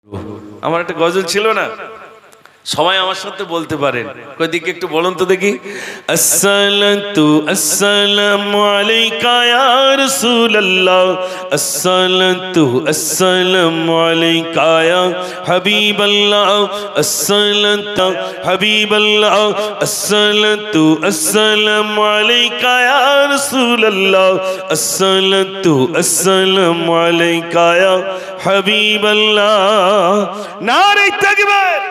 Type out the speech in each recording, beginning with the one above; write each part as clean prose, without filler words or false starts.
আমার একটা গজল ছিল না, সবাই আমার সাথে বলতে পারেন, কয়দিকে একটু বলুন তো দেখি। আসসালাতু আসসালামু আলাইকা ইয়া রাসূলুল্লাহ, আসসালাতু আসসালামু আলাইকা ইয়া হাবিবাল্লাহ, আসসালাতু হাবিবাল্লাহ, আসসালাতু আসসালামু আলাইকা ইয়া রাসূলুল্লাহ, আসসালাতু আসসালামু আলাইকা ইয়া হাবিবাল্লাহ। নারে তাকবীর।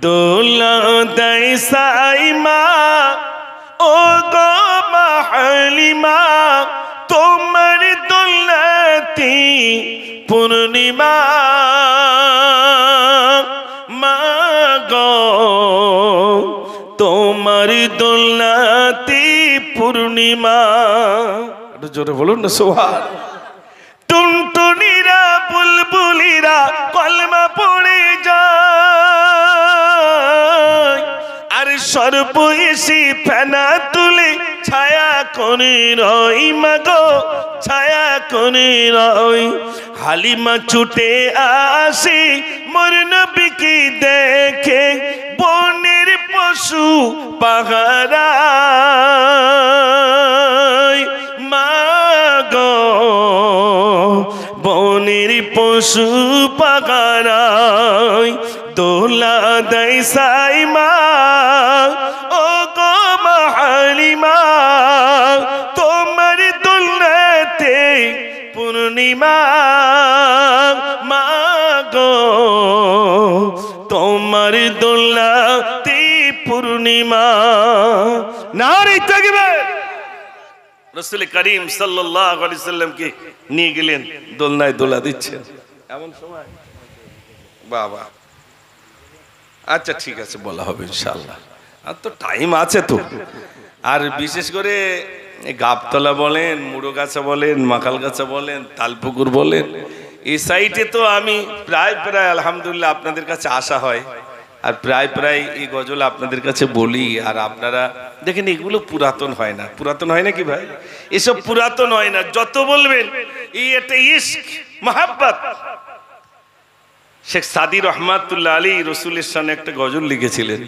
দোলা দেয় সাইমা ও গো মা হালিমা, তোমার দোলাতি পূর্ণিমা মা গো, তোমার দোলাতি পূর্ণিমা। একটু জোরে বলুন না সুবহান। টুনটুনিরা বুলবুলিরা কলমা পড়ে যায়, আর সর্প এসে ফেনা তুলে ছায়া করে রই মাগো, ছায়া করে রই। হালিমা ছুটে আসে মোর নবীকে দেখে, বনের পশু পাহারায় মাগো, বনের পশু পাহারায় দোলা দেয় সাইমা ও গো মা হালিমা, তোমার দোলাতে পূর্ণিমা মা গো, তোমার দোলাতে পূর্ণিমা। নারে তাকবীর। রাসূল করিম সাল্লাল্লাহু আলাইহি সাল্লামকে নিয়ে গেলেন, দোলনায় দোলা দিচ্ছেন এমন সময়। বাবা আচ্ছা ঠিক আছে, বলা হবে ইনশাআল্লাহ, আর তো টাইম আছে তো। আর বিশেষ করে গাবতলা বলেন, মুড়োগাছা বলেন, মাখালগাছা বলেন, তালপুকুর বলেন, এই সাইটে তো আমি প্রায় আলহামদুলিল্লাহ আপনাদের কাছে আসা হয়, আর প্রায় এই গজল আপনাদের কাছে বলি। আর আপনারা দেখেন এগুলো পুরাতন হয় না, পুরাতন হয় না কি ভাই? এসব পুরাতন হয় না, যত বলবেন এই একটা ইশক মহাব্বত। শেখ সাদি রহমাতুল্লাহ আলাইহি রাসূলের সামনে একটা গজল লিখেছিলেন,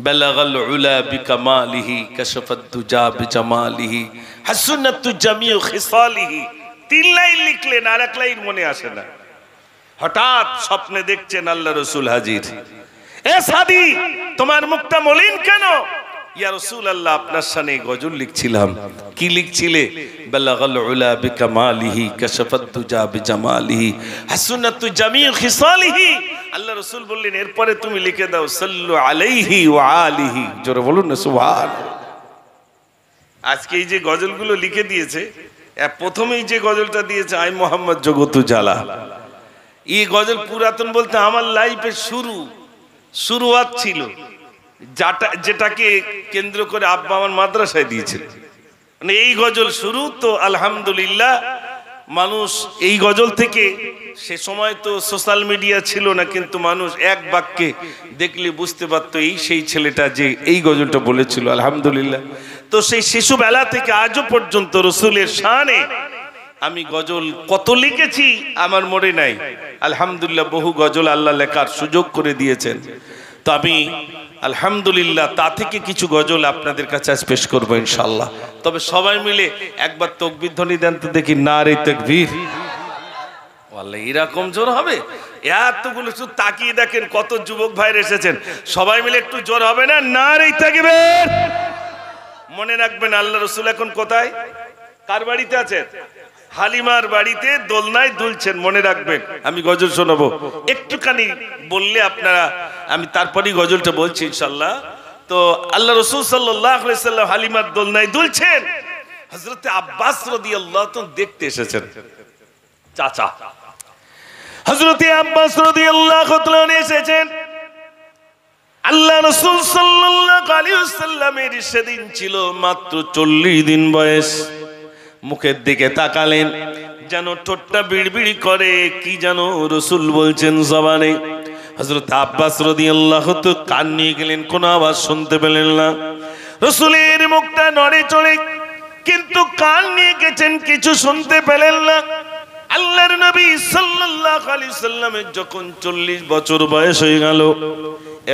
বালাগাল উলা বিকামালিহি কাশাফাত দুজা বিজামালিহি হাসনাতু জামিউ খিসালিহি। 3 লাইন লিখলেন, আর 1 লাইন মনে আসে না। হঠাৎ স্বপ্নে দেখছেন আল্লাহ রাসূল হাজির। এ সাদি, তোমার মুখটা মলিন কেন? ইয়া রাসূলুল্লাহ, আপনার সামনে গজল লিখছিলাম। কি লিখছিলে? বালাগাল উলা বিকামালিহি কাশাফাত দুজা বিজামালিহি হাসনাতু জামিউ খিসালিহি। আল্লাহ রাসূল বললেন এরপরে তুমি লিখে দাও সাল্লু আলাইহি ওয়া আলিহি। জোরে বলুন না সুবহানাল্লাহ। আজকে এই যে গজলগুলো লিখে দিয়েছে, প্রথমেই যে গজলটা দিয়েছে আই মোহাম্মদ জগত জালা, এই গজল পুরাতন বলতে আমার লাইফের শুরুয়াত ছিল, যেটাকে কেন্দ্র করে আব্বা আমার মাদ্রাসায় দিয়েছিল। মানে এই গজল শুরু তো আলহামদুলিল্লাহ, মানুষ এই গজল থেকে, সে সময় তো সোশ্যাল মিডিয়া ছিল না, কিন্তু মানুষ এক বাক্যে দেখলে বুঝতে পারতো এই সেই ছেলেটা যে এই গজলটা বলেছিল আলহামদুলিল্লাহ। তো সেই শিশুবেলা থেকে আজও পর্যন্ত রসুলের শানে আমি গজল কত লিখেছি আমার মনে নাই। আলহামদুলিল্লাহ বহু গজল আল্লাহ লেখার সুযোগ করে দিয়েছেন। তো আমি আলহামদুলিল্লাহ তা থেকে কিছু গজল আপনাদের কাছে আজ পেশ করবো ইনশাআল্লাহ। তবে সবাই মিলে একবার তাকবীর ধ্বনি দেন তো দেখি, নারে তাকবীর। ওয়াল্লাহ এরকম জোর হবে? এতগুলো শুধু তাকিয়ে দেখেন কত যুবক ভাইরা এসেছেন, সবাই মিলে একটু জোর হবে না? নারে তাকবীর। মনে রাখবেন আল্লাহ রাসূল এখন কোথায়, কার বাড়িতে আছেন? হালিমার বাড়িতে দোলনায় দুলছেন। মনে রাখবেন, আমি গজল শোনাবো, একটুখানি বললে আপনারা, আমি তারপরেই গজলটা বলছি ইনশাআল্লাহ। তো আল্লাহ রাসূল সাল্লাল্লাহু আলাইহি সাল্লাম হালিমার দোলনায় দুলছেন, হযরতে আব্বাস রাদিয়াল্লাহু তাআলা দেখতে এসেছেন। চাচা হযরতে আব্বাস রাদিয়াল্লাহু তাআলা এসেছেন। আল্লাহ রাসূল সাল্লাল্লাহু আলাইহি ওয়াসাল্লামের সেদিন ছিল মাত্র 40 দিন বয়স। মুখের দিকে তাকালেন, যেন ঠোঁটটা বিড়বিড়ি করে, কি যেন রাসূল বলছেন জবানে। হযরত আব্বাস রাদিয়াল্লাহু তাআলা কান নিয়ে গেলেন, কোনো আওয়াজ শুনতে পেলেন না। রাসূলের মুখটা নড়ে চড়ে, কিন্তু কান নিয়ে গেছেন, কিছু শুনতে পেলেন না। আল্লাহর নবী সাল্লাল্লাহু আলাইহি সাল্লামের যখন 40 বছর বয়স হয়ে গেল,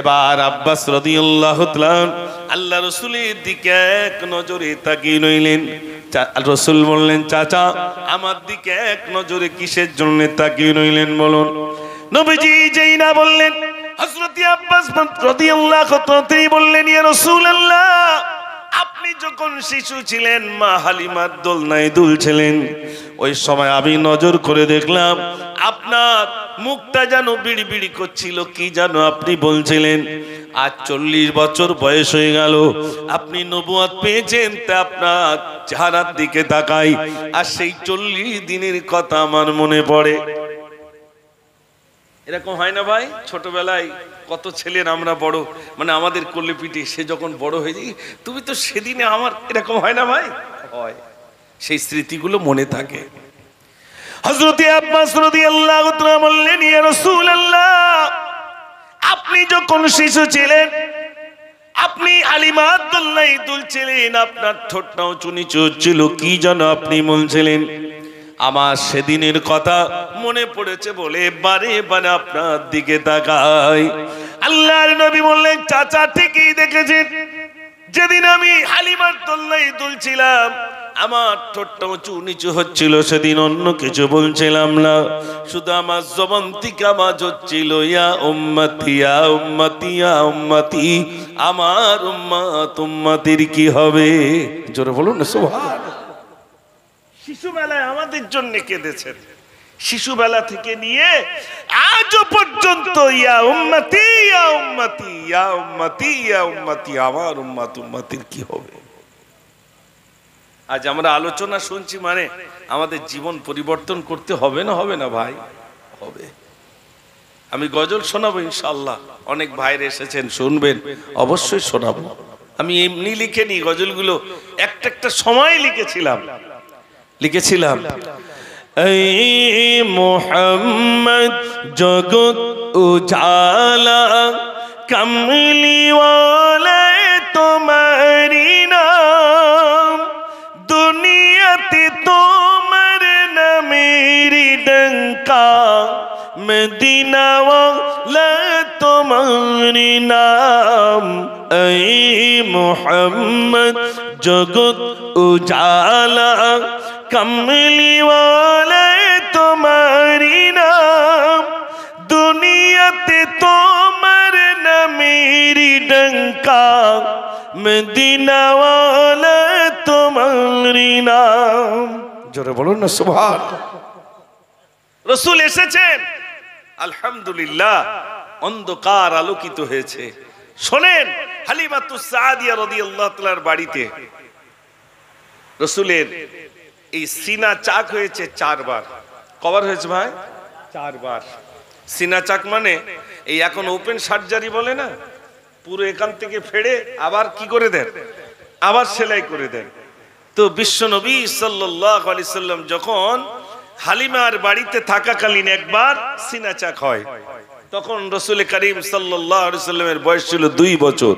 এবার আব্বাস রাদিয়াল্লাহু তাআলা আল্লাহ রাসূলের দিকে এক নজরে তাকিয়ে রইলেন। রাসূল বললেন, চাচা আমার দিকে এক নজরে কিসের জন্য তাকিয়ে রইলেন বলুন? নবীজি যেই না বললেন, হযরত আব্বাস রাদিয়াল্লাহু তাআলা বললেন, ইয়া রাসূলুল্লাহ, আপনি যখন শিশু ছিলেন মা হালিমার দোলনায় দুলছিলেন, ওই সময় আমি নজর করে দেখলাম আপনার মুখটা যেন বিড়ি বিড়ি করছিল, কি যেন আপনি বলছিলেন। আজ 40 বছর বয়স হয়ে গেল, আপনি নবুয়ত পেয়েছেন, তা আপনার চেহারার দিকে তাকাই আর সেই 40 দিনের কথা আমার মনে পড়ে। এরকম হয় না ভাই? ছোটবেলায় কত ছেলের আমরা বড়, মানে আমাদের কোলে পিঠে, সে যখন বড় হয়ে যায়, তুমি তো সেদিনে আমার, এরকম হয় না ভাই? হয়। সেই স্মৃতিগুলো মনে থাকে। হযরত আব্বাস রাদিয়াল্লাহু তাআলা বললেন, ইয়া রাসূলুল্লাহ, আপনি যখন শিশু ছিলেন, আপনি হালিমার দোলনায় দুলছিলেন, আপনার ঠোঁটটা উঁচু নিচু ছিল, কি যেন আপনি বলছিলেন। আমার সেদিনের কথা মনে পড়েছে বলে বারে বারে আপনার দিকে তাকাই। আল্লাহর নবী বললেন, চাচা ঠিকই দেখেছেন, যেদিন আমি হালিমার দোলনায় দুলছিলাম, আমার ঠোঁটটা উঁচু নিচু হচ্ছিল, সেদিন অন্য কিছু বলছিলাম না, শুধু আমার জবান থেকে আওয়াজ হচ্ছিল, ইয়া উম্মতি ইয়া উম্মতি ইয়া উম্মতি, আমার উম্মত উম্মতির কি হবে? জোরে বলুন না সুবহানাল্লাহ। শিশুবেলায় আমাদের জন্য কেঁদেছেন, শিশুবেলা থেকে নিয়ে আজও পর্যন্ত, ইয়া উম্মতি ইয়া উম্মতি ইয়া উম্মতি ইয়া উম্মতি, আমার উম্মত উম্মতির কি হবে? আজ আমরা আলোচনা শুনছি, মানে আমাদের জীবন পরিবর্তন করতে হবে না? হবে না ভাই? হবে। আমি গজল শোনাবো ইনশাআল্লাহ, অনেক ভাইরা এসেছেন, শুনবেন, অবশ্যই শোনাবো। আমি এমনি লিখে নি গজলগুলো, একটা একটা সময় লিখেছিলাম। এই মুহাম্মদ জগৎ উজালা, কমলিওয়ালা তোমারি নাম, দুনিয়াতে তোমার নামেরি ডঙ্কা, মদিনা ওয়ালা তোমারি নাম। এই মুহাম্মদ জগৎ উজালা, কমলিওয়ালা তোমারি নাম, দুনিয়াতে তোমার নামেরি ডঙ্কা, মদিনা ওয়ালা তোমারি নাম। জোরে বলুন না সুবহানাল্লাহ। রাসূল এসেছেন, আলহামদুলিল্লাহ, অন্ধকার আলোকিত হয়েছে। শোনেন, হালিমাতুস সাদিয়া রাদিয়াল্লাহু তাআলার বাড়িতে রাসূলের এই সিনা চাক হয়েছে 4 বার। কবার হয়েছে ভাই? 4 বার। সিনা চাক মানে এই এখন ওপেন সার্জারি বলে না, পুরো এখান থেকে ফেড়ে আবার কি করে দেন, আবার সেলাই করে দেন। তো বিশ্বনবী সাল্লাল্লাহু আলাইহি সাল্লাম যখন হালিমার বাড়িতে থাকাকালীন একবার সিনা চাক হয়, তখন রাসূল করিম সাল্লাল্লাহু আলাইহি সাল্লামের বয়স ছিল 2 বছর।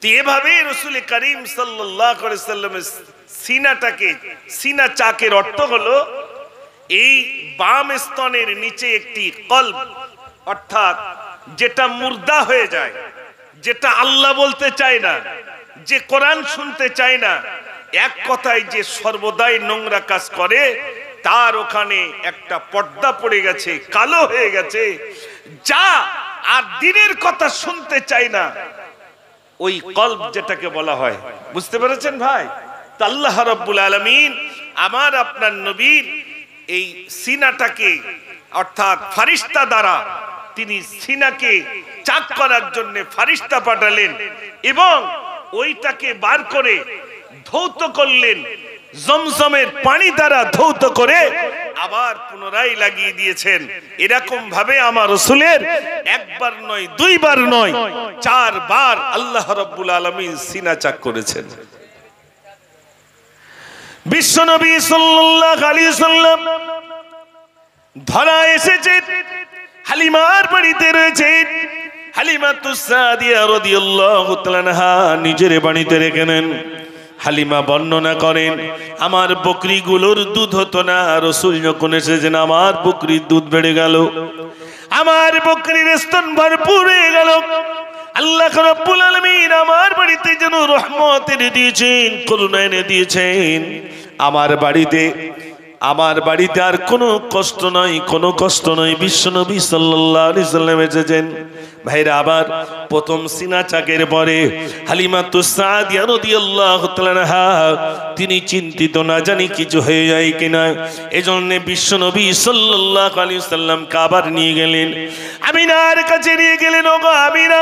তো এভাবে রাসূল করিম সাল্লাল্লাহু আলাইহি সাল্লামের সিনাটাকে, সিনা চাকের অর্থ হলো এই বাম স্তনের নিচে একটি কলব, অর্থাৎ যেটা মুর্দা হয়ে যায়, যেটা আল্লাহ বলতে চায় না, যে কোরআন শুনতে চায় না, এক কথায় যে সর্বদাই নোংরা কাজ করে, তার ওখানে একটা পর্দা পড়ে গেছে, কালো হয়ে গেছে, যা আর দিনের কথা শুনতে চায় না, ওই কলব যেটাকে বলা হয়। বুঝতে পেরেছেন ভাই? আল্লাহ রাব্বুল আলামিন আমার আপনার নবীর এই সিনাটাকে, অর্থাৎ ফারিস্তা দ্বারা তিনি সিনাকে চাক করার জন্য ফারিস্তা পাঠালেন এবং ওইটাকে বার করে ধৌত করলেন, জমজমের পানি দ্বারা ধৌত করে আবার পুনরায় লাগিয়ে দিয়েছেন। এরকম ভাবে আমার রাসূলের একবার নয়, 2 বার নয়, 4 বার আল্লাহ রাব্বুল আলামিন সিনা চাক করেছেন। বিশ্বনবী সাল্লাল্লাহু আলাইহি সাল্লাম ধরা এসেছে, হালিমার বাড়িতে রয়েছে। হালিমাতুস সাদিয়া রাদিয়াল্লাহু তাআলা আনহা নিজের বাড়িতে রেখে নেন। হালিমা বর্ণনা করেন আমার বকরিগুলোর দুধ হতো না, রাসূল যখন এসেছেন আমার বকরির দুধ বেড়ে গেল, আমার বকরির স্তন ভরপুর হয়ে গেল। আল্লাহ রাব্বুল আলামিন আমার বাড়িতে যেন রহমত এনে দিয়েছেন, করুণা এনে দিয়েছেন। আমার বাড়িতে আর কোনো কষ্ট নয়, কোনো কষ্ট নয়। বিশ্বনবী সাল্লাল্লাহু আলাইহি সাল্লাম এসেছেন। ভাইরা আবার প্রথম সিনা চাকের পরে হালিমাতুস সাদিয়া রাদিয়াল্লাহু তাআলা আনহা তিনি চিন্তিত, না জানি কিছু হয়ে যায় কিনা। এজন্য বিশ্বনবী সাল্লাল্লাহু আলাইহি সাল্লাম কাবার নিয়ে গেলেন, আমিনার কাছে নিয়ে গেলেন। ওগো আমিনা,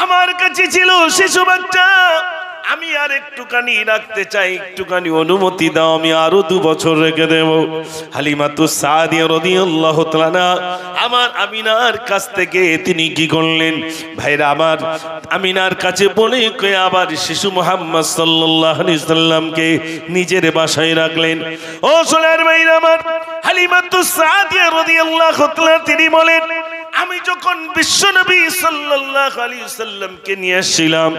আমার কাছে ছিল শিশু বাচ্চা, আমি আর একটুখানি রাখতে চাই, একটুখানি অনুমতি দাও, আমি আরো 2 বছর রেখে দেব। হালিমাতুস সাদিয়া রাদিয়াল্লাহু তাআলা আমার আমিনার কাছ থেকে তিনি কি করলেন ভাইরা, আমার আমিনার কাছে বলে কয়ে আবার শিশু মুহাম্মদ সাল্লাল্লাহু আলাইহি সাল্লামকে নিজের বাসায় রাখলেন। ও সোনার ভাইরা আমার, হালিমাতুস সাদিয়া রাদিয়াল্লাহু তাআলা তিনি বলেন, আমি যখন বিশ্বনবী সাল্লাল্লাহু আলাইহি সাল্লামকে নিয়ে আসছিলাম,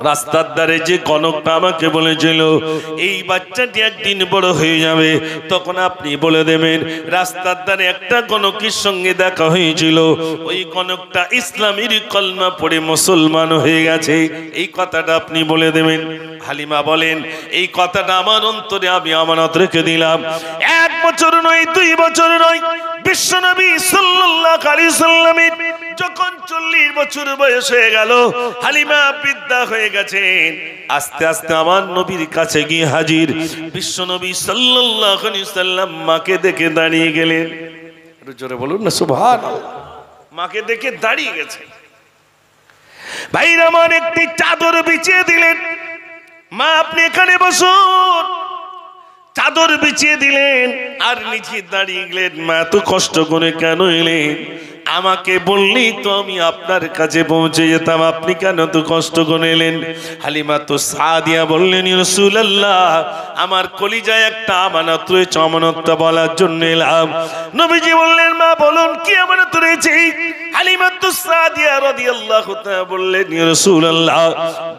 রাস্তার ধারে যে গণকটা আমাকে বলেছিল এই বাচ্চাটি একদিন বড় হয়ে যাবে, তখন আপনি বলে দেবেন রাস্তার ধারে একটা গণকের সঙ্গে দেখা হয়েছিল, ওই গণকটা ইসলামের কলমা পড়ে মুসলমান হয়ে গেছে, এই কথাটা আপনি বলে দেবেন। হালিমা বলেন, এই কথাটা আমার অন্তরে আমি আমানত রেখে দিলাম। 1 বছর নয়, 2 বছর নয়, বিশ্বনবী সাল্লাল্লাহু আলাইহি সাল্লামের যখন 40 বছর বয়স হয়ে গেল, হালিমা বৃদ্ধা হয়ে গেছেন। আস্তে আস্তে আমার নবীর কাছে গিয়ে হাজির। বিশ্বনবী সাল্লাল্লাহু আলাইহি সাল্লাম মাকে দেখে দাঁড়িয়ে গেলেন। একটু জোরে বলুন না সুবহানাল্লাহ। মাকে দেখে দাঁড়িয়ে গেছে। ভাইরা আমার একটি চাদর বিছিয়ে দিলেন, মা আপনি এখানে বসুন। চাদর বিছিয়ে দিলেন আর নিচে দাঁড়িয়ে গেলেন। মা তো কষ্ট করে কেন এলেন? আমাকে বললেই তো আমি আপনার কাছে পৌঁছে যেতাম, আপনি কেন তো কষ্ট করে এলেন? হালিমাতুস সাদিয়া বললেন, ইয়া রাসূলুল্লাহ, আমার কলিজায় একটা আমানত রয়েছে, আমানতটা বলার জন্য এলাম। নবীজি বললেন, মা বলুন কি আমানত রয়েছে? হালিমাতুস সাদিয়া রাদিয়াল্লাহু তাআলা বললেন, ইয়া রাসূলুল্লাহ,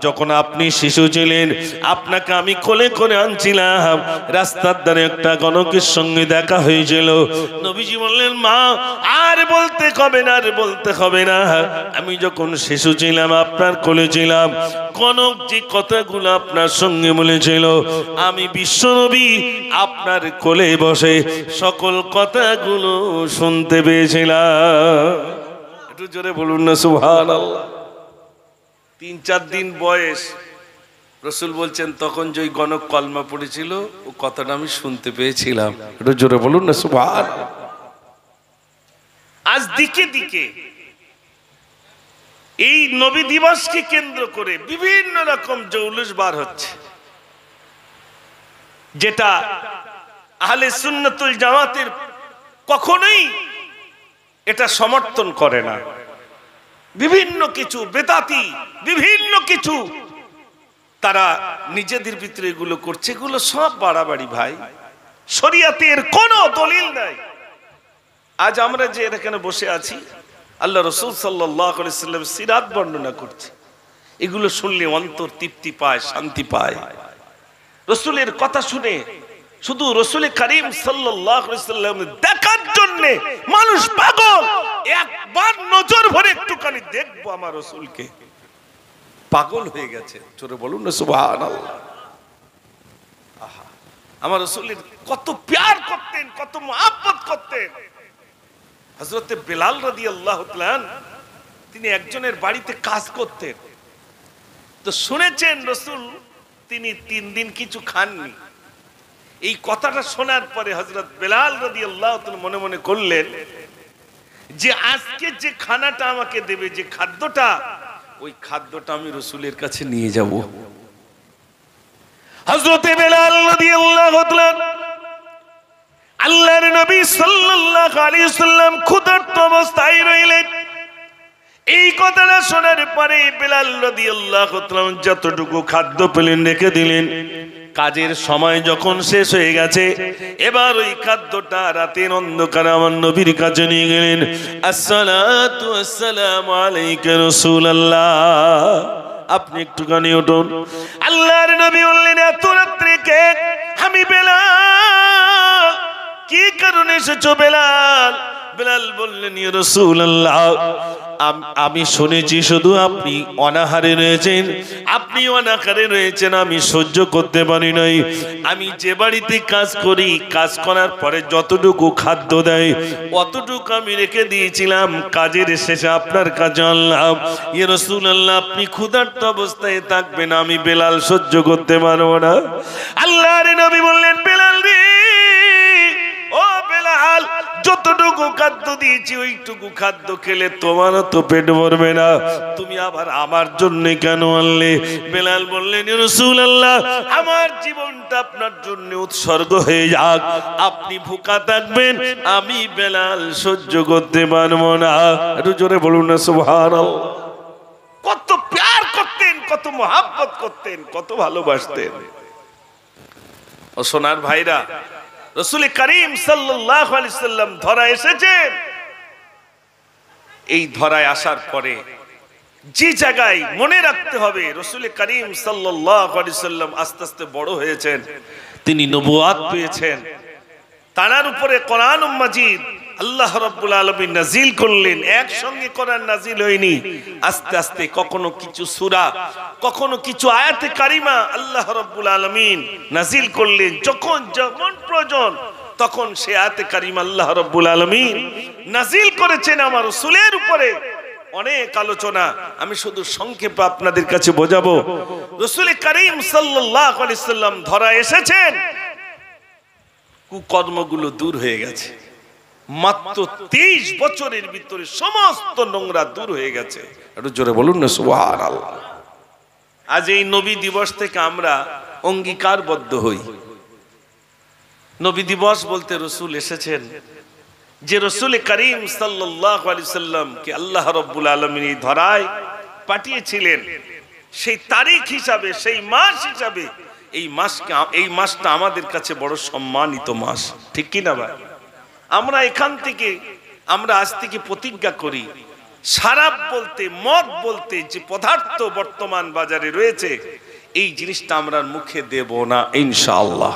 যখন আপনি শিশু ছিলেন আপনাকে আমি কোলে করে আনছিলাম, রাস্তার ধারে একটা গণকের সঙ্গে দেখা হয়েছিল। নবীজি বললেন, মা আর বলতে হবে না, আর বলতে হবে না, আমি যখন শিশু ছিলাম আপনার কোলে ছিলাম, গণক যে কথাগুলো আপনার সঙ্গে বলেছিল আমি বিশ্বনবী আপনার কোলে বসে সকল কথাগুলো শুনতে পেয়েছিলাম। একটু জোরে বলুন না সুবহানাল্লাহ। 3-4 দিন বয়স, রাসূল বলছেন তখন যে গণক কলমা পড়েছিল ও কথাটা আমি শুনতে পেয়েছিলাম। একটু জোরে বলুন না সুবহানাল্লাহ। আজ দিকে দিকে এই নবী দিবসকে কেন্দ্র করে বিভিন্ন রকম জৌলুস বার হচ্ছে, যেটা আহলে সুন্নাতুল জামাতের কখনোই এটা সমর্থন করে না। বিভিন্ন কিছু বেদাতি, বিভিন্ন কিছু তারা নিজেদের ভিতরে এগুলো করছে, এগুলো সব বাড়াবাড়ি ভাই, শরীয়তের কোনো দলিল নাই। আজ আমরা যে এখানে বসে আছি, আল্লাহ রাসূল সাল্লাল্লাহু আলাইহি সাল্লাম সিরাত বর্ণনা করছে, এগুলো শুনলে অন্তর তৃপ্তি পায়, শান্তি পায়। রাসূলের কথা শুনে শুধু রাসূল করিম সাল্লাল্লাহু আলাইহি সাল্লাম দেখার জন্য মানুষ পাগল। একবার নজর ভরে একটুখানি দেখবো আমার রাসূলকে, পাগল হয়ে গেছে। জোরে বলুন না সুবহানাল্লাহ। আহা, আমার রাসূলের কত প্যার করতেন, কত মহব্বত করতেন। হযরত বেলাল রাদিয়াল্লাহু তাআলা তিনি একজনের বাড়িতে কাজ করতেন, তো শুনেছেন রাসূল তিনি 3 দিন কিছু খাননি। এই কথাটা শোনার পরে হযরত বেলাল রাদিয়াল্লাহু তাআলা মনে মনে করলেন যে আজকে যে খানাটা আমাকে দেবে, যে খাদ্যটা, ওই খাদ্যটা আমি রাসূলের কাছে নিয়ে যাব। হযরত বেলাল রাদিয়াল্লাহু তাআলা আল্লাহর নবী সাল্লাল্লাহু আলাইহি ওয়াসাল্লাম ক্ষুধার্ত অবস্থায় রইলেন। এই কথাটা শোনার পরে বেলাল রাদিয়াল্লাহু তাআলা যতটুকু খাদ্য পেলেন রেখে দিলেন। কাজের সময় যখন শেষ হয়ে গেছে, এবার ওই খাদ্যটা রাতের অন্ধকারে আমার নবীর কাছে নিয়ে গেলেন। আসসালাতু ওয়াসসালামু আলাইকা রাসূলুল্লাহ, আপনি একটুখানি উঠুন। আল্লাহর নবী বললেন, এত রাত্রে কে? আমি বেলাল। কি কারণে এসেছো বেলাল? বেলাল বললেন, ইয়া রাসূলুল্লাহ, আমি শুনেছি শুধু আপনি অনাহারে রয়েছেন, আপনি অনাহারে রয়েছেন, আমি সহ্য করতে পারি নাই। আমি যে বাড়িতে কাজ করি, কাজ করার পরে যতটুকু খাদ্য দেয় অতটুকু আমি রেখে দিয়েছিলাম, কাজের শেষে আপনার কাছে আনলাম। ইয়া রাসূলুল্লাহ, আপনি ক্ষুধার্ত অবস্থায় থাকবেন, আমি বেলাল সহ্য করতে পারবো না। আল্লাহর নবী বললেন, বেলাল রে, ও বেলাল, যতটুকু খাদ্য দিয়েছি ওইটুকু খাদ্য খেলে তোমারও তো পেট ভরবে না, তুমি আবার আমার জন্য কেন আনলে? বেলাল বললেন, ইয়া রাসূলুল্লাহ, আমার জীবনটা আপনার জন্য উৎসর্গ হয়ে যাক, আপনি ভুকা থাকবেন, আমি বেলাল সহ্য করতে পারবো না। একটু জোরে বলুন না সুবহানাল্লাহ। কত প্যার করতেন, কত মহব্বত করতেন, কত ভালোবাসতেন। ও সোনার ভাইরা, রাসূল করিম সাল্লাল্লাহু আলাইহি সাল্লাম ধরা এসেছেন। এই ধরায় আসার পরে যে জায়গায় মনে রাখতে হবে, রাসূল করিম সাল্লাল্লাহু আলাইহি সাল্লাম আস্তে আস্তে বড় হয়েছেন, তিনি নবুয়ত পেয়েছেন, তার উপরে কোরআনুল মাজিদ আল্লাহ রাব্বুল আলামিন নাজিল করলেন। একসঙ্গে কোরআন নাজিল হয়নি, আস্তে আস্তে কখনো কিছু সূরা, কখনো কিছু আয়াতে কারিমা আল্লাহ রাব্বুল আলামিন নাজিল করলেন। যখন যখন প্রয়োজন তখন সে আয়াতে কারিমা আল্লাহ রাব্বুল আলামিন নাজিল করেছেন আমার রাসূলের উপরে। অনেক আলোচনা, আমি শুধু সংক্ষেপে আপনাদের কাছে বোঝাবো। রাসূল করিম সাল্লাল্লাহু আলাইহি সাল্লাম ধরা এসেছেন, কুকর্মগুলো দূর হয়ে গেছে। মাত্র 23 বছরের ভিতরে সমস্ত নোংরা দূর হয়ে গেছে। একটু জোরে বলুন না সুবহানাল্লাহ। আজ এই নবী দিবস থেকে আমরা অঙ্গীকারবদ্ধ হই। নবী দিবস বলতে রাসূল এসেছেন, যে রাসূল করিম সাল্লাল্লাহু আলাইহি সাল্লাম কে আল্লাহ রাব্বুল আলামিন এই ধরায় পাঠিয়েছিলেন, সেই তারিখ হিসাবে, সেই মাস হিসাবে এই মাসটা আমাদের কাছে বড় সম্মানিত মাস, ঠিক কি না ভাই? আমরা এখান থেকে, আমরা আজ থেকে প্রতিজ্ঞা করি, শরাব বলতে, মদ বলতে যে পদার্থ বর্তমান বাজারে রয়েছে, এই জিনিসটা আমরা মুখে দেব না ইনশাআল্লাহ।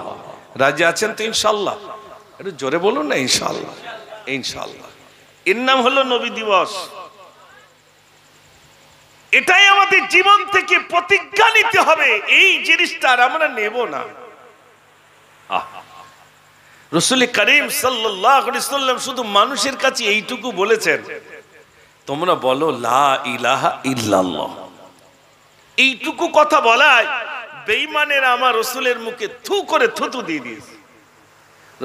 রাজি আছেন তো ইনশাআল্লাহ? একটু জোরে বলুন না ইনশাআল্লাহ। ইনশাআল্লাহ। এর নাম হলো নবী দিবস। এটাই আমাদের জীবন থেকে প্রতিজ্ঞা নিতে হবে, এই জিনিসটা আর আমরা নেব না। রাসূল করিম সাল্লাল্লাহু আলাইহি সাল্লাম শুধু মানুষের কাছে এইটুকু বলেছেন, তোমরা বলো লা ইলাহা ইল্লাল্লাহ। এইটুকু কথা বলায় বেঈমানেরা আমার রাসূলের মুখে থু করে থুতু দিয়ে দিয়েছে।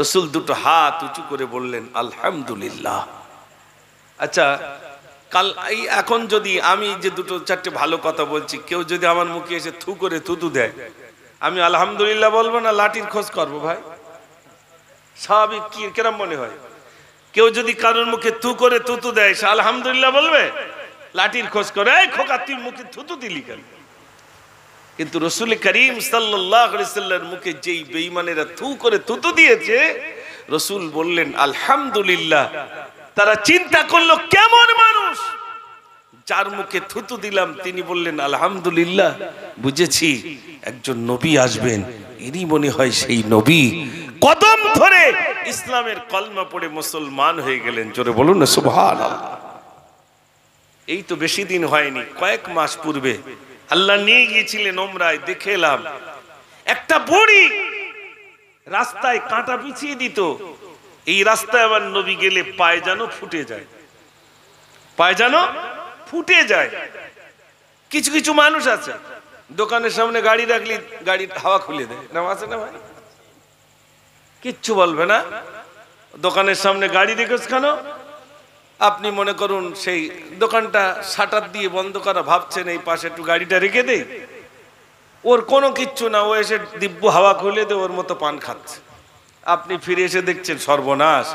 রাসূল দুটো হাত উঁচু করে বললেন আলহামদুলিল্লাহ। আচ্ছা, কাল এখন যদি আমি যে দুটো চারটে ভালো কথা বলছি, কেউ যদি আমার মুখে এসে থু করে থুতু দেয়, আমি আলহামদুলিল্লাহ বলবো না লাঠির খোঁজ করবো? ভাই স্বাভাবিক কি কেরম মনে হয়? কেউ যদি কারোর মুখে থু করে থুতু দেয়, সে আলহামদুলিল্লাহ বলবে? লাঠির খোঁজ করে, এই খোকা তুই মুখে থুতু দিলি কেন? কিন্তু রাসূল করিম সাল্লাল্লাহু আলাইহি সাল্লামের মুখে যেই বেঈমানেরা থু করে থুতু দিয়েছে, রাসূল বললেন আলহামদুলিল্লাহ। তারা চিন্তা করলো কেমন মানুষ, যার মুখে থুতু দিলাম তিনি বললেন আলহামদুলিল্লাহ, বুঝেছি একজন নবী আসবেন, ইনি মনে হয় সেই নবী। কদম ধরে ইসলামের কলমা পড়ে মুসলমান হয়ে গেলেন। জোরে বলুন না সুবহানাল্লাহ। এই তো বেশি দিন হয়নি, কয়েক মাস পূর্বে আল্লাহ নিয়ে গিয়েছিলেন ওমরায়। দেখে এলাম একটা বুড়ি রাস্তায় কাঁটা বিছিয়ে দিত। এই রাস্তায় আবার নবী গেলে পায়ে যেন ফুটে যায়, পায়ে যেন ফুটে যায়। কিছু কিছু মানুষ আছে দোকানের সামনে গাড়ি রাখলে গাড়ির হাওয়া খুলে দেয়, না আছে না ভাই? কিচ্ছু বলবে না। দোকানের সামনে গাড়ি রেখেছ কেন? আপনি মনে করুন সেই দোকানটা শাটার দিয়ে বন্ধ করা, ভাবছেন এই পাশে একটু গাড়িটা রেখে দেই, ওর কোনো কিচ্ছু না, ও এসে দিব্য হাওয়া খুলে দিয়ে ওর মতো পান খাচ্ছে। আপনি ফিরে এসে দেখছেন সর্বনাশ,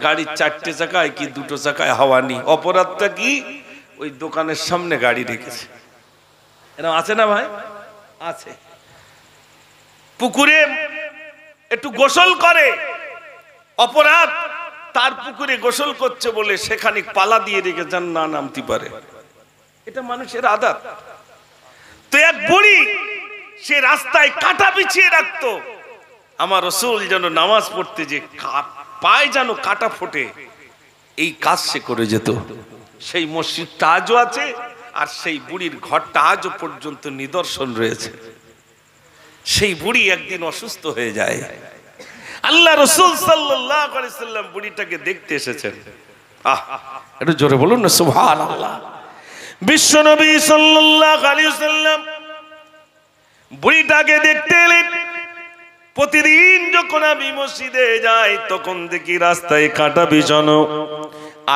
গাড়ির 4টে চাকায় কি 2টো চাকায় হাওয়া নেই। অপরাধটা কি? ওই দোকানের সামনে গাড়ি রেখেছে। এরকম আছে না ভাই? আছে। পুকুরে একটু গোসল করে, অপরাধ তার পুকুরে গোসল করছে বলে সেখানে পালা দিয়ে রেখে যান না নামতে পারে। এটা মানুষের আদত। তো এক বুড়ি সে রাস্তায় কাঁটা বিছিয়ে রাখতো, আমার রাসূল যেন নামাজ পড়তে যে পায়ে যেন কাঁটা ফোটে, এই কাজ সে করে যেত। সেই মসজিদটা আজও আছে, আর সেই বুড়ির ঘরটা আজও পর্যন্ত নিদর্শন রয়েছে। সেই বুড়ি একদিন অসুস্থ হয়ে যায়, আল্লাহ রাসূল সাল্লাল্লাহু আলাইহি সাল্লাম বুড়িটাকে দেখতে এসেছেন। একটু জোরে বলুন না সুবহানাল্লাহ। বিশ্ব নবী সাল্লাল্লাহু আলাইহি সাল্লাম বুড়িটাকে দেখতে এলেন। প্রতিদিন যখন আমি মসজিদে যাই তখন দেখি রাস্তায় কাঁটা বিছানো,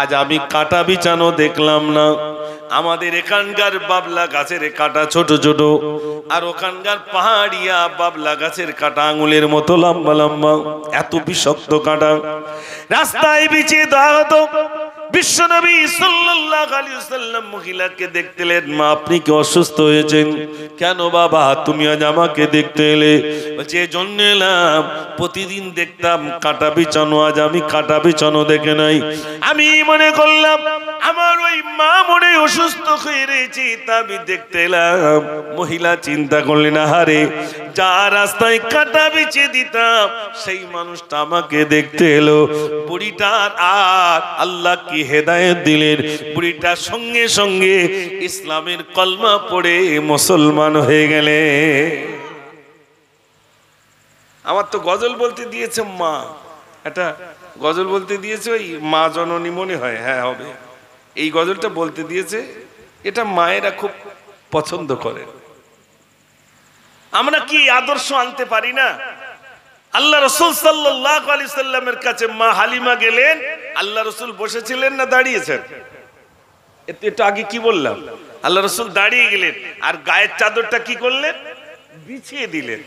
আজ আমি কাঁটা বিছানো দেখলাম না। আমাদের এখানকার বাবলা গাছের কাঁটা ছোট ছোট, আর ওখানকার পাহাড়িয়া বাবলা গাছের কাঁটা আঙুলের মতো লম্বা লম্বা, এত বিষাক্ত কাঁটা রাস্তায় বিছিয়ে দেওয়া হতো। বিশ্বনবী সাল্লাল্লাহু আলাইহি ওয়াসাল্লাম মহিলাকে দেখতে এলেন, মা আপনি কি অসুস্থ হয়েছেন? কেন বাবা তুমি আজ আমাকে দেখতে এলে? বলছে জন্য এলাম, প্রতিদিন দেখতাম কাঁটা বিছানো, আজ আমি কাঁটা বিছানো দেখে নাই। আমি মনে করলাম আমার ওই মা মনে অসুস্থ হয়ে রয়েছে, তা আমি দেখতে এলাম। মহিলা চিন্তা করলেন, আহারে যা রাস্তায় কাঁটা বিছিয়ে দিতাম সেই মানুষটা আমাকে দেখতে এলো। বুড়িটার আর আল্লাহ কি হেদায়েত দিলেন, বুড়িটা সঙ্গে সঙ্গে ইসলামের কলমা পড়ে মুসলমান হয়ে গেলে। আমার তো গজল বলতে দিয়েছে মা, এটা গজল বলতে দিয়েছে ওই মা জননী মনে হয়, হ্যাঁ হবে, এই গজলটা বলতে দিয়েছে। এটা মায়েরা খুব পছন্দ করে। আমরা কি আদর্শ আনতে পারি না? আল্লাহ রাসূল সাল্লাল্লাহু আলাইহি সাল্লামের কাছে মা হালিমা গেলেন, আল্লাহ রাসূল বসেছিলেন না দাঁড়িয়েছেন? একটু আগে কি বললাম, আল্লাহ রাসূল দাঁড়িয়ে গেলেন আর গায়ের চাদরটা কি করলেন? বিছিয়ে দিলেন।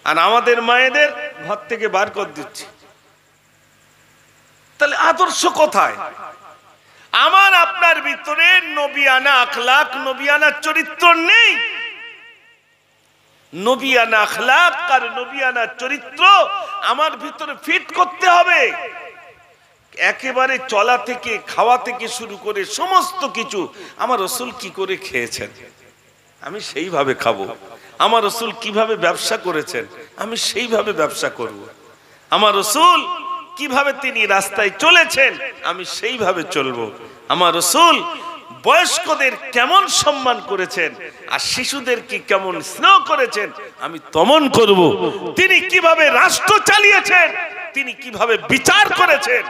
আর আমাদের মায়েদের ঘর থেকে বার করে দিচ্ছে। তাহলে আদর্শ কোথায়? আমার আপনার ভিতরে নবিয়ানা আখলাক, নবিয়ানা চরিত্র নেই। নবিয়ানা আখলাক আর নবিয়ানা চরিত্র আমার ভিতরে ফিট করতে হবে। একেবারে চলা থেকে খাওয়া থেকে শুরু করে সমস্ত কিছু আমার রাসূল কি করে খেয়েছেন আমি সেইভাবে খাবো। আমার রাসূল কিভাবে ব্যবসা করেছেন আমি সেইভাবে ব্যবসা করব। আমার রাসূল কিভাবে তিনি রাস্তায় চলেছেন আমি সেইভাবে চলবো। আমার রাসূল বয়স্কদের কেমন সম্মান করেছেন আর শিশুদের কি কেমন স্নেহ করেছেন আমি তেমন করব। তিনি কিভাবে রাষ্ট্র চালিয়েছেন, তিনি কিভাবে বিচার করেছেন,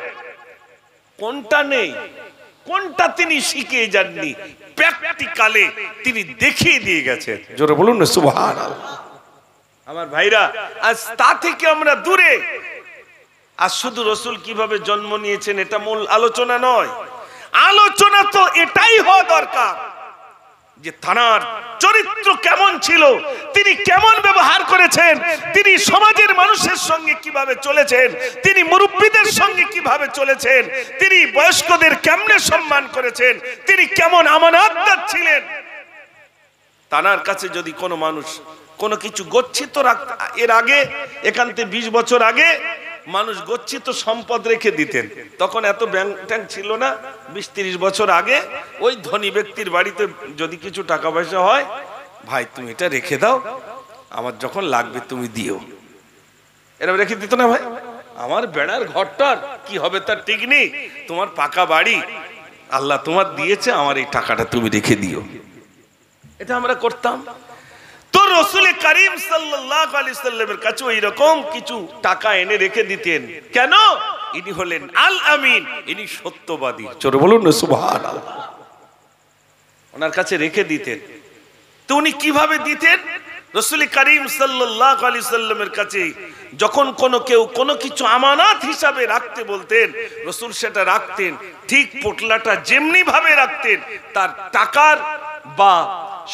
কোনটা নেই, কোনটা তিনি শিখিয়ে যাননি, প্র্যাকটিক্যালে তিনি দেখিয়ে দিয়ে গেছেন। জোরে বলুন না সুবহানাল্লাহ। আমার ভাইরা, আজ তা থেকে আমরা দূরে। আর শুধু রাসূল কিভাবে জন্ম নিয়েছেন এটা মূল আলোচনা নয়। আলোচনা তো এটাই হওয়া দরকার যে তার চরিত্র কেমন ছিল, তিনি কেমন ব্যবহার করেছেন, তিনি সমাজের মানুষের সঙ্গে কিভাবে চলেছেন, তিনি মুরব্বীদের সঙ্গে কিভাবে চলেছেন, তিনি বয়স্কদের কেমনে সম্মান করেছেন, তিনি কেমন আমানতদার ছিলেন। তার কাছে যদি কোনো মানুষ কোনো কিছু গচ্ছিত রাখত, এর আগে এখান থেকে 20 বছর আগে মানুষ গচ্ছিত সম্পদ রেখে দিতেন, তখন এত ব্যাংক ট্যাঙ্ক ছিল না। 20-30 বছর আগে ওই ধনী ব্যক্তির বাড়িতে যদি কিছু টাকা পয়সা হয়, ভাই তুমি এটা রেখে দাও, আমার যখন লাগবে তুমি দিও, এরকম রেখে দিত না। ভাই আমার বেড়ার ঘরটার কি হবে তার ঠিক নেই, তোমার পাকা বাড়ি আল্লাহ তোমার দিয়েছে, আমার এই টাকাটা তুমি রেখে দিও, এটা আমরা করতাম। তো রাসূল করিম সাল্লাল্লাহু আলাইহি সাল্লামের কাছে ওই রকম কিছু টাকা এনে রেখে দিতেন। কেন? ইনি হলেন আল আমিন, ইনি সত্যবাদী। জোরে বলুন না সুবহানাল্লাহ। ওনার কাছে রেখে দিতেন। তো উনি কিভাবে দিতেন? রাসূল করিম সাল্লাল্লাহু আলাইহি সাল্লামের কাছে যখন কেউ কোনো কিছু আমানত হিসাবে রাখতে বলতেন, রাসূল সেটা রাখতেন। ঠিক পোটলাটা যেমনি ভাবে রাখতেন, তার টাকার বা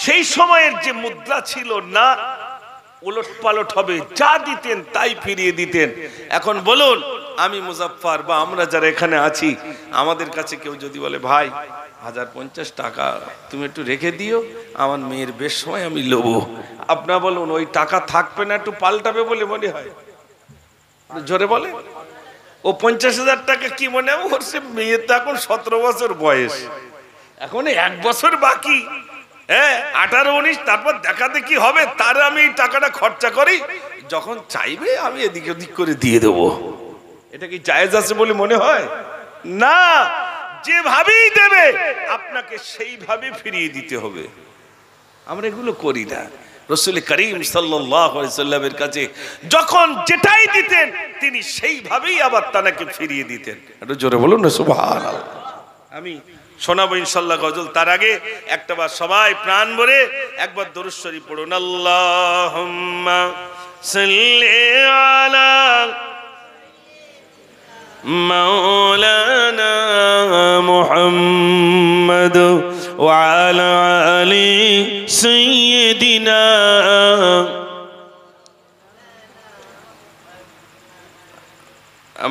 সেই সময়ের যে মুদ্রা ছিল না উলট পালট হবে, যা দিতেন তাই ফিরিয়ে দিতেন। এখন বলুন, আমি মুজাফফর বা আমরা যারা এখানে আছি, আমাদের কাছে কেউ যদি বলে ভাই 1050 টাকা তুমি একটু রেখে দিও, আমার মেয়ের বেশ সময় আমি লবো, আপনার বলুন ওই টাকা থাকবে না, একটু পাল্টাবে বলে মনে হয়? জোরে বলে। ও 50,000 টাকা কি মনে হয়? ওর সে মেয়ের তো এখন 17 বছর বয়স, এখন 1 বছর বাকি, হ্যাঁ 18-19 তারপর দেখা দেখি হবে, তার আমি টাকাটা খরচা করি, যখন চাইবে আমি এদিক ওদিক করে দিয়ে দেবো। এটা কি জায়েজ আছে বলে মনে হয়? না, যেভাবেই দেবে আপনাকে সেইভাবে ফিরিয়ে দিতে হবে। আমরা এগুলো করি না। রাসূল করিম সাল্লাল্লাহু আলাইহি সাল্লামের কাছে যখন যেটাই দিতেন তিনি সেইভাবেই আবার তাকে ফিরিয়ে দিতেন। একটু জোরে বলুন না সুবহানাল্লাহ। আমি শোনাবো ইনশাআল্লাহ গজল, তার আগে একটাবার সবাই প্রাণ ভরে একবার দরুদ শরীফ পড়ুন। আল্লাহুম্মা সাল্লি আলা মাওলানা মুহাম্মদ ওয়া আলা আলি সাইয়্যিদিনা।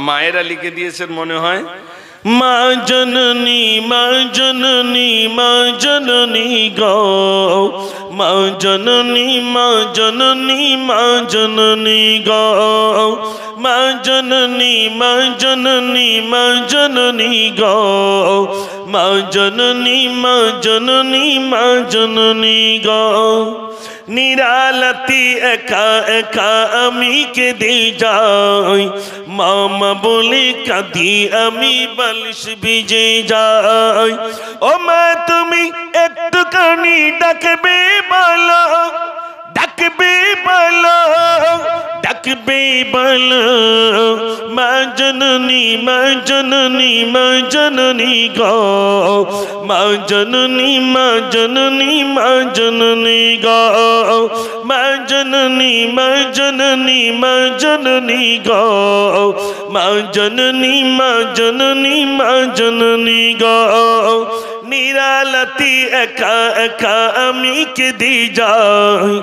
মায়েরা লিখে দিয়েছেন মনে হয়। মা জননী মা জননী মা জননী গো, মা জননী মা জননী মা জননী গো, মা জননী মা জননী মা জননী গো, মা জননী মা জননী মা জননী গো। নিরালতি একা একা আমি কেঁদে যাই, মামা বলে কাঁদি আমি বালিশ ভিজে যাই। ও মা তুমি একটুখানি ডাকবে বলো, ডাকবে বলো, ডাকবে বলো, মা জননী মা জননী মা জননী গো, মা জননী মা জননী মা জননী গো, মা জননী মা জননী মা জননী গো, মা জননী মা জননী মা জননী গো। নিরালতি একা একা আমি কেঁদে যাই,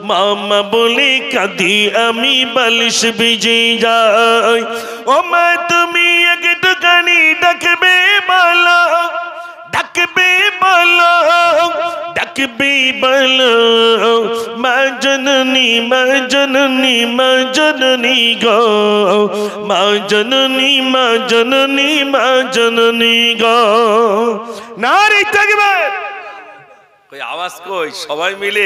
মামা বলে কাঁদি আমি বালিশ ভিজে যাই। ও মা তুমি একটুখানি ডাকবে বলো, ডাকবে বলো, ডাকবে বলো, মা জননী মা জননী মা জননী গো, মা জননী মা জননী মা জননী গো। নারে তাকবীর। কই আওয়াজ কই? সবাই মিলে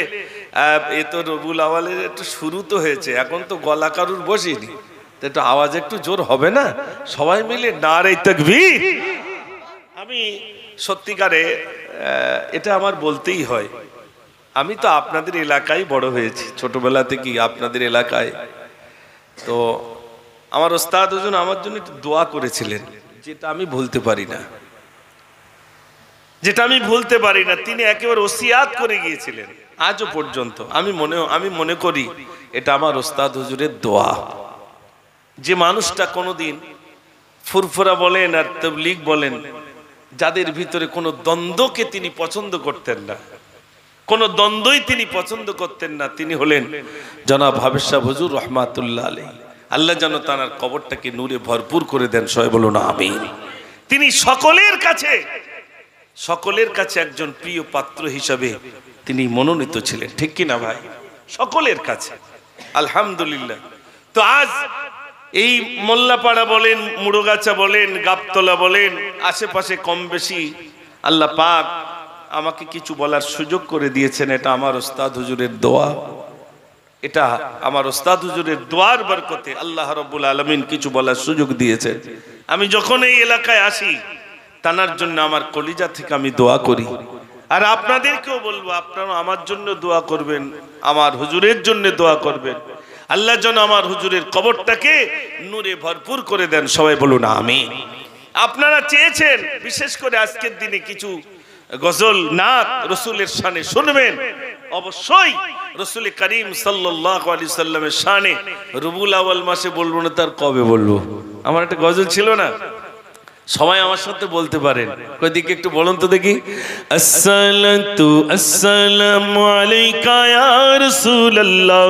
এ তো রবিউল আউয়ালের একটু শুরু তো হয়েছে, এখন তো গলা কারুর বসেনি, তো একটু আওয়াজ একটু জোর হবে না? সবাই মিলে নারে তাকবীর। আমি সত্যিকারে এটা আমার বলতেই হয়, আমি তো আপনাদের এলাকায় বড় হয়েছি, ছোটবেলা থেকেই আপনাদের এলাকায়। তো আমার ওস্তাদ হুজুর আমার জন্য একটু দোয়া করেছিলেন, যেটা আমি ভুলতে পারি না, যেটা আমি ভুলতে পারি না। তিনি একেবারে ওসিয়াত করে গিয়েছিলেন আজও পর্যন্ত। আমি মনে করি এটা আমার ওস্তাদ হুজুরের দোয়া। যে মানুষটা কোনোদিন ফুরফুরা বলেন আর তাবলীগ বলেন, যাদের ভিতরে কোনো দ্বন্দ্বকে তিনি পছন্দ করতেন না, কোনো দ্বন্দ্বই তিনি পছন্দ করতেন না, তিনি হলেন জনাব হাফেজ সাহেব হুজুর রহমাতুল্লাহ আলাইহি। আল্লাহ যেন তার কবরটাকে নূরে ভরপুর করে দেন, সবাই বলুন আমিন। তিনি সকলের কাছে একজন প্রিয় পাত্র হিসাবে তিনি মনোনীত ছিলেন, ঠিক কিনা ভাই? সকলের কাছে আলহামদুলিল্লাহ। তো আজ এই মোল্লাপাড়া বলেন, মুড়োগাছা বলেন, গাবতলা বলেন, আশেপাশে কম বেশি আল্লাহ পাক আমাকে কিছু বলার সুযোগ করে দিয়েছেন। এটা আমার ওস্তাদ হুজুরের দোয়া, এটা আমার ওস্তাদ হুজুরের দোয়ার বরকতে আল্লাহ রাব্বুল আলামিন কিছু বলার সুযোগ দিয়েছেন। আমি যখন এই এলাকায় আসি তানার জন্য আমার কলিজা থেকে আমি দোয়া করি, আর আপনাদেরকেও বলবো আপনারা আমার জন্য দোয়া করবেন, আমার হুজুরের জন্য দোয়া করবেন। আল্লাহ যেন আমার হুজুরের কবরটাকে নূরে ভরপুর করে দেন, সবাই বলুন আমিন। আপনারা চেয়েছেন বিশেষ করে আজকের দিনে কিছু গজল নাত রাসূলের শানে শুনবেন। অবশ্যই রাসূল করিম সাল্লাল্লাহু আলাইহি সাল্লামের শানে রবিউল আউয়াল মাসে বলবো না তার কবে বলবো? আমার একটা গজল ছিল না, সবাই আমার সাথে বলতে পারেন, কয়দিকে একটু বলুন তো দেখি। আসসালাতু আসসালামু আলাইকা ইয়া রাসূলুল্লাহ,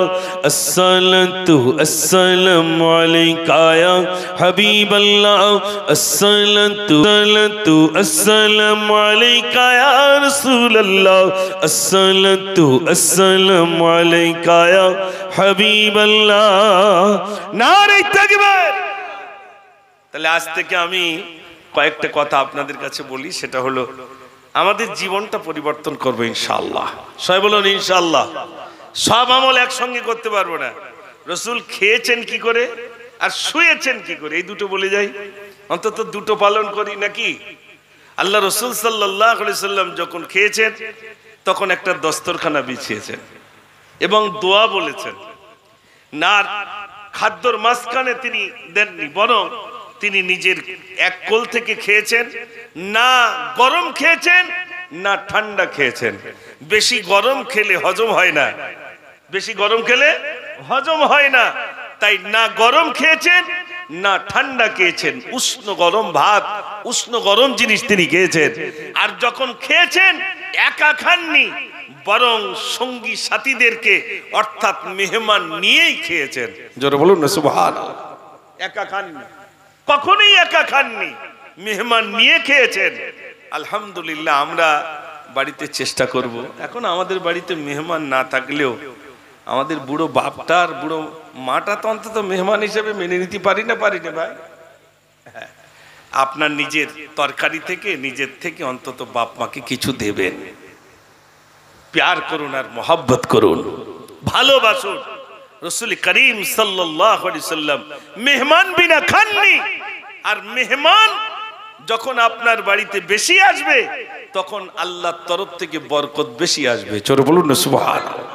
আসসালাতু আসসালামু আলাইকা ইয়া হাবিবাল্লাহ, আসসালাতু আসসালামু আলাইকা ইয়া রাসূলুল্লাহ, আসসালাতু আসসালামু আলাইকা ইয়া হাবিবাল্লাহ। নারে তাকবীর। তাহলে আজ থেকে আমি কয়েকটা কথা আপনাদের কাছে বলি, সেটা হলো আমাদের জীবনটা পরিবর্তন করবো ইনশাআল্লাহ। সবাই বলুন ইনশাআল্লাহ। সব আমল একসঙ্গে করতে পারবো না। রসুল খেয়েছেন কি করে আর শুয়েছেন কি করে, এই দুটো বলে যাই, অন্তত দুটো পালন করি নাকি। আল্লাহ রসুল সাল্লাল্লাহু আলাইহি সাল্লাম যখন খেয়েছেন তখন একটা দস্তরখানা বিছিয়েছেন এবং দোয়া বলেছেন না। খাদ্যর মাঝখানে তিনি দেননি, বরং তিনি নিজের এক কোল থেকে খেয়েছেন। না গরম খেয়েছেন না ঠান্ডা খেয়েছেন। বেশি গরম খেলে হজম হয় না, বেশি গরম খেলে হজম হয় না, তাই না গরম খেয়েছেন না ঠান্ডা খেয়েছেন। উষ্ণ গরম ভাত, উষ্ণ গরম জিনিস তিনি খেয়েছেন। আর যখন খেয়েছেন একা খাননি, বরং সঙ্গী সাথীদেরকে অর্থাৎ মেহমান নিয়েই খেয়েছেন। জোরে বলুন না সুবহানাল্লাহ। একা খাননি, কখনোই একা খাননি, মেহমান নিয়ে খেয়েছেন। আলহামদুলিল্লাহ, আমরা বাড়িতে চেষ্টা করব। এখন আমাদের বাড়িতে মেহমান না থাকলেও আমাদের বুড়ো বাপটার বুড়ো মাটা তো অন্তত মেহমান হিসেবে মেনে নিতে পারি না ভাই। হ্যাঁ, আপনার নিজের তরকারি থেকে নিজের থেকে অন্তত বাপ মাকে কিছু দেবেন। প্যার করুন আর মোহাব্বত করুন, ভালোবাসুন। রাসূল করিম সাল্লাল্লাহু আলাইহি সাল্লাম মেহমান বিনা খাননি। আর মেহমান যখন আপনার বাড়িতে বেশি আসবে তখন আল্লাহর তরফ থেকে বরকত বেশি আসবে। জোরে বলুন না সুবহানাল্লাহ।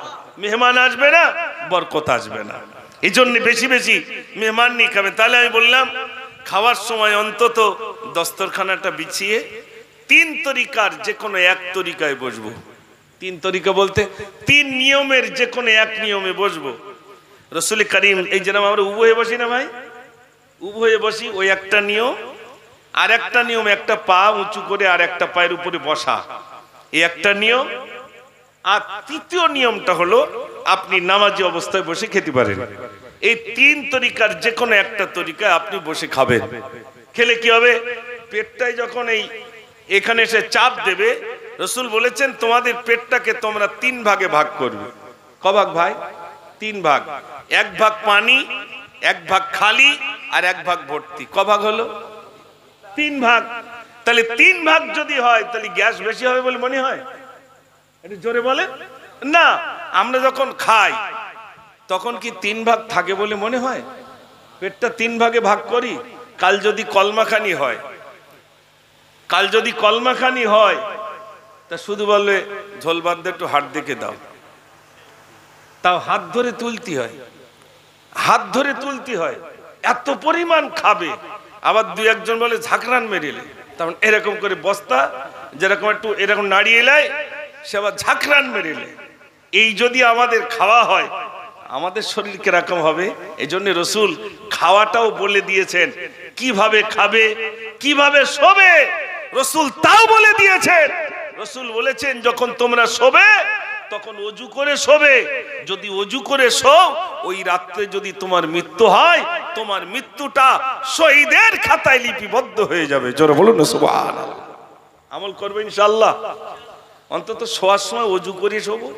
মেহমান আসবে না, বরকত আসবে না। এই জন্য বেশি বেশি মেহমান নিয়ে খাবেন। তাহলে আমি বললাম খাওয়ার সময় অন্তত দস্তরখানাটা বিছিয়ে 3 তরিকার যে কোনো এক তরিকায় বসবো। 3 তরিকা বলতে 3 নিয়মের যে কোনো এক নিয়মে বসবো। রাসূল করিম, এই যেন আমরা উভয়ে বসি না ভাই, উভয়ে বসি, ওই একটা নিয়ম। আর একটা নিয়ম, একটা পা উঁচু করে আর একটা পায়ের উপরে বসা, এই একটা নিয়ম। আর তৃতীয় নিয়মটা হলো আপনি নামাজি অবস্থায় বসে খেতে পারেন। এই 3 তরিকার যে কোনো একটা তরিকায় আপনি বসে খাবেন। খেলে কি হবে, পেটটাই যখন এখানে এসে চাপ দেবে, রাসূল বলেছেন তোমাদের পেটটাকে তোমরা 3 ভাগে ভাগ করবে। ক ভাগ ভাই? 3 ভাগ। 1 ভাগ পানি, 1 ভাগ খালি, আর 1 ভাগ ভর্তি। ক ভাগ হলো? 3 ভাগ। তাহলে 3 ভাগ যদি হয় তাহলে গ্যাস বেশি হবে বলে মনে হয়? এটা জোরে বলে না। আমরা যখন খাই তখন কি 3 ভাগ থাকে বলে মনে হয়? পেটটা 3 ভাগে ভাগ করি। কাল যদি কলমাখানি হয়, কাল যদি কলমাখানি হয় তা শুধু বলবে ঝোল বাদ দিয়ে একটু হাত দেখে দাও, তাও হাত ধরে তুলতে হয়, হাত ধরে তুলতে হয়। এত পরিমাণ খাবে। আবার 2-1 বলে ঝাঁকরান মেরিলে, তখন এরকম করে বস্তা যেরকম একটু এরকম নাড়িয়ে এলায়, সে আবার ঝাঁকরান মেরিলে। এই যদি আমাদের খাওয়া হয় আমাদের শরীর কিরকম হবে? এই জন্য রাসূল খাওয়াটাও বলে দিয়েছেন, কিভাবে খাবে, কিভাবে শোবে রাসূল তাও বলে দিয়েছেন। রাসূল বলেছেন যখন তোমরা শোবে তখন ওযু করে শোবে। যদি ওযু করে শো, ওই রাত্রে যদি তোমার মৃত্যু হয়, তোমার মৃত্যুটা শহীদের খাতায় লিপিবদ্ধ হয়ে যাবে। জোরে বলুন না সুবহানাল্লাহ। আমল করবে ইনশাআল্লাহ। অন্তত শোয়ার সময় ওযু করে শোবো।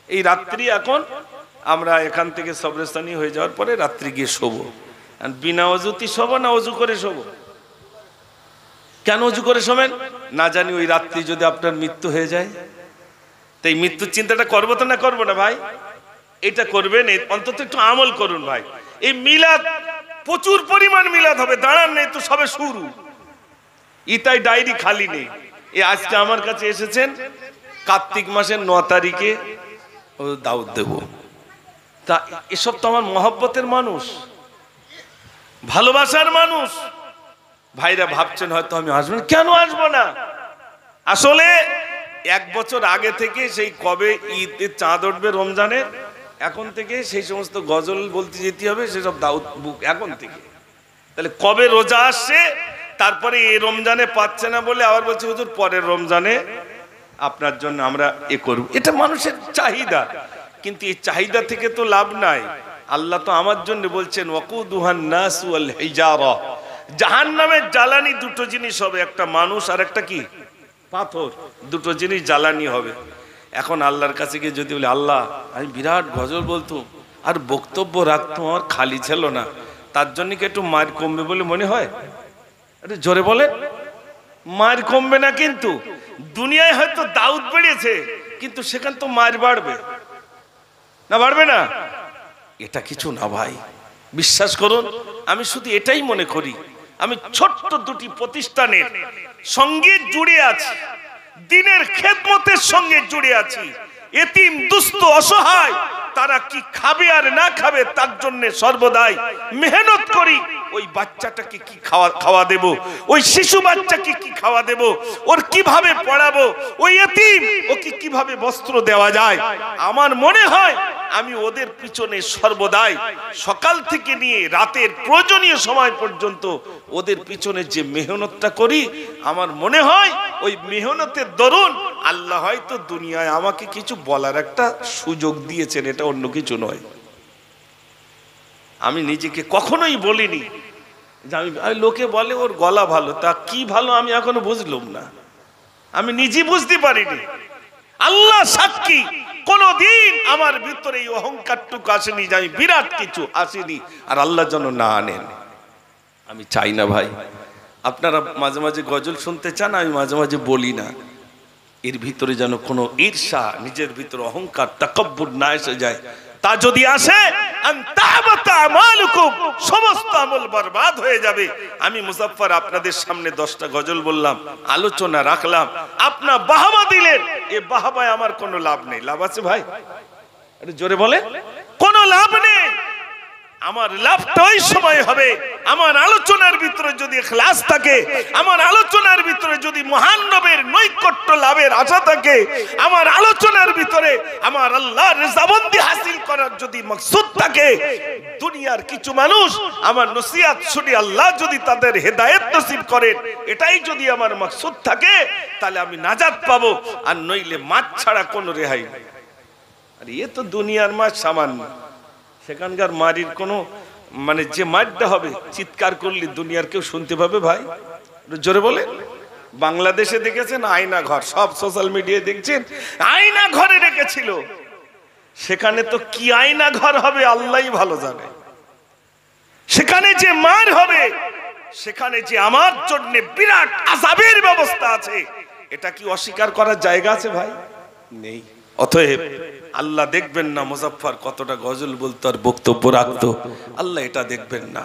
এই রাত্রি এখন আমরা এখান থেকে সবরেস্তানি হয়ে যাওয়ার পরে রাত্রি গিয়ে শোবো। বিনা ওযুতে শোবো না ওযু করে শোবো? কেন ওযু করে শোবেন? না জানি ওই রাত্রি যদি আপনার মৃত্যু হয়ে যায়। তাই মৃত্যুর চিন্তাটা করবো তো না করবো না ভাই? এটা করবেন, অন্তত একটু আমল করুন ভাই। এই মিলাদ প্রচুর পরিমাণ মিলাদ হবে, দাঁড়ান নেই তো, সবে শুরু। ইতাই ডায়েরি খালি নেই। আজকে আমার কাছে এসেছেন কার্তিক মাসের 9 তারিখে দাওয়াত দেব। তা এসব তো আমার মহব্বতের মানুষ, ভালোবাসার মানুষ। ভাইরা ভাবছেন হয়তো আমি আসবো না। কেন আসবো না? আসলে 1 বছর আগে থেকে, সেই কবে ঈদের চাঁদ উঠবে রমজানের, এখন থেকে সেই সমস্ত গজল বলতে যেতে হবে, সেসব দাওয়াত বুক এখন থেকে। তাহলে কবে রোজা আসছে, তারপরে এই রমজানে পাচ্ছে না বলে আবার বলছে হুজুর পরের রমজানে আপনার জন্য আমরা করব। এটা মানুষের চাহিদা, কিন্তু এই চাহিদা থেকে তো লাভ নাই। আল্লাহ তো আমার জন্য বলছেন ওয়াকুদুহান নাস ওয়াল হিজারা, জাহান্নামের জ্বালানি 2টো জিনিস হবে, একটা মানুষ আর একটা কি পাথর। 2টো জিনিস জ্বালানি হবে। এখন আল্লাহর কাছে গিয়ে যদি বলে আল্লাহ আমি বিরাট গজল বলতো আর বক্তব্য রাখতাম, আমার খালি ছিল না, তার জন্য কি একটু মার কমবে বলে মনে হয়? একটু জোরে বলেন। মার কমবে না, কিন্তু দুনিয়ায় হয়তো দাউদ বেড়েছে, কিন্তু সেখানে তো মার বাড়বে না, বাড়বে না? এটা কিছু না ভাই, বিশ্বাস করুন। আমি শুধু এটাই মনে করি, আমি ছোট্ট দুটি প্রতিষ্ঠানের সঙ্গে জুড়ে আছি, দিনের খেদমতের সঙ্গে জুড়ে আছি। এতিম দুস্থ অসহায় তারা কি খাবে আর না খাবে তার জন্য সর্বদাই মেহনত করি। ওই বাচ্চাটাকে কি খাওয়া দেব, ওই শিশু বাচ্চাকে কি খাওয়া দেব, ওর কিভাবে পড়াবো, ওই এতিম ওকে কিভাবে বস্ত্র দেওয়া যায়। আমার মনে হয় আমি ওদের পিছনে সর্বদাই সকাল থেকে নিয়ে রাতের প্রয়োজনীয় সময় পর্যন্ত ওদের পিছনে যে মেহনতটা করি, আমার মনে হয় ওই মেহনতের দরুন আল্লাহ হয়তো দুনিয়ায় আমাকে কিছু বলার একটা সুযোগ দিয়েছেন, এটা অন্য কিছু নয়। আমি নিজেকে কখনোই বলিনি যে আমি, লোকে বলে ওর গলা ভালো, তা কি ভালো আমি এখনো বুঝলাম না, আমি নিজে বুঝতে পারিনি। আল্লাহ সাক্ষী, কোনদিন আমার ভিতরে এই অহংকারটুকু আসেনি যে আমি বিরাট কিছু, আসেনি। আর আল্লাহ যেন না আনেন, আমি চাই না ভাই। আপনারা মাঝে মাঝে গজল শুনতে চান, আমি মাঝে মাঝে বলি না, এর ভিতরে যেন কোনো ঈর্ষা, নিজের ভিতরে অহংকার, তাকাব্বুর না এসে যায়। তা যদি আসে সমস্ত আমল বরবাদ হয়ে যাবে। আমি মুজাফফর আপনাদের সামনে 10টা গজল বললাম, আলোচনা রাখলাম, আপনার বাহাবা দিলেন, এ বাহাবায় আমার কোনো লাভ নেই। লাভ আছে ভাই? একটু জোরে বলে। কোনো লাভ নেই। আমার লাভটা ওই সময় হবে আমার আলোচনার ভিতরে যদি ইখলাস থাকে, আমার আলোচনার ভিতরে যদি মহান নবীর নৈকট্য লাভের আশা থাকে, আমার আলোচনার ভিতরে আমার আল্লাহর রিজাবন্দি হাসিল করার যদি মাকসুদ থাকে। দুনিয়ার কিছু মানুষ আমার নসিহত শুনে আল্লাহ যদি তাদের হেদায়েত নসিব করেন, এটাই যদি আমার মাকসুদ থাকে, তাহলে আমি নাজাত পাবো, আর নইলে মাছ ছাড়া কোনো রেহাই নেই। আর এ তো দুনিয়ার মাছ সামান্য, সেখানকার মারির কোনো মানে যে মারটা হবে, চিৎকার করলে দুনিয়ার কেউ শুনতে পাবে ভাই? জোরে বলে। বাংলাদেশে দেখেছেন আয়না ঘর, সব সোশ্যাল মিডিয়ায় দেখছেন আয়না ঘরে রেখেছিল, সেখানে তো কি আয়না ঘর হবে আল্লাহই ভালো জানে। সেখানে যে মার হবে, সেখানে যে আমার জন্য বিরাট আযাবের ব্যবস্থা আছে, এটা কি অস্বীকার করার জায়গা আছে ভাই? নেই। অতএব আল্লাহ দেখবেন না মুজাফফর কতটা গজল বলতো আর বক্তব্য রাখতো, আল্লাহ এটা দেখবেন না।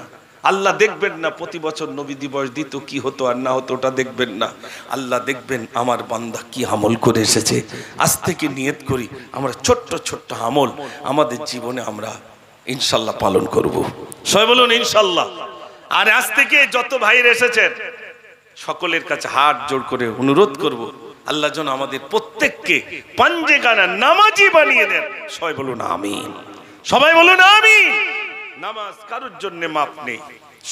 আল্লাহ দেখবেন না প্রতি বছর নবী দিবস দিত, কি হতো আর না হতো ওটা দেখবেন না। আল্লাহ দেখবেন আমার বান্দা কি আমল করে এসেছে। আজ থেকে নিয়ত করি আমরা ছোট্ট ছোট্ট আমল আমাদের জীবনে আমরা ইনশাল্লাহ পালন করব। সবাই বলুন ইনশাল্লাহ। আর আজ থেকে যত ভাইরা এসেছেন সকলের কাছে হাত জোড় করে অনুরোধ করব, আল্লাহ যেন আমাদের প্রত্যেককে পাঞ্জেগানা নামাজি বানিয়ে দেন। সবাই বলুন আমিন। সবাই বলুন আমিন। নামাজ কারোর জন্য মাপ নেই,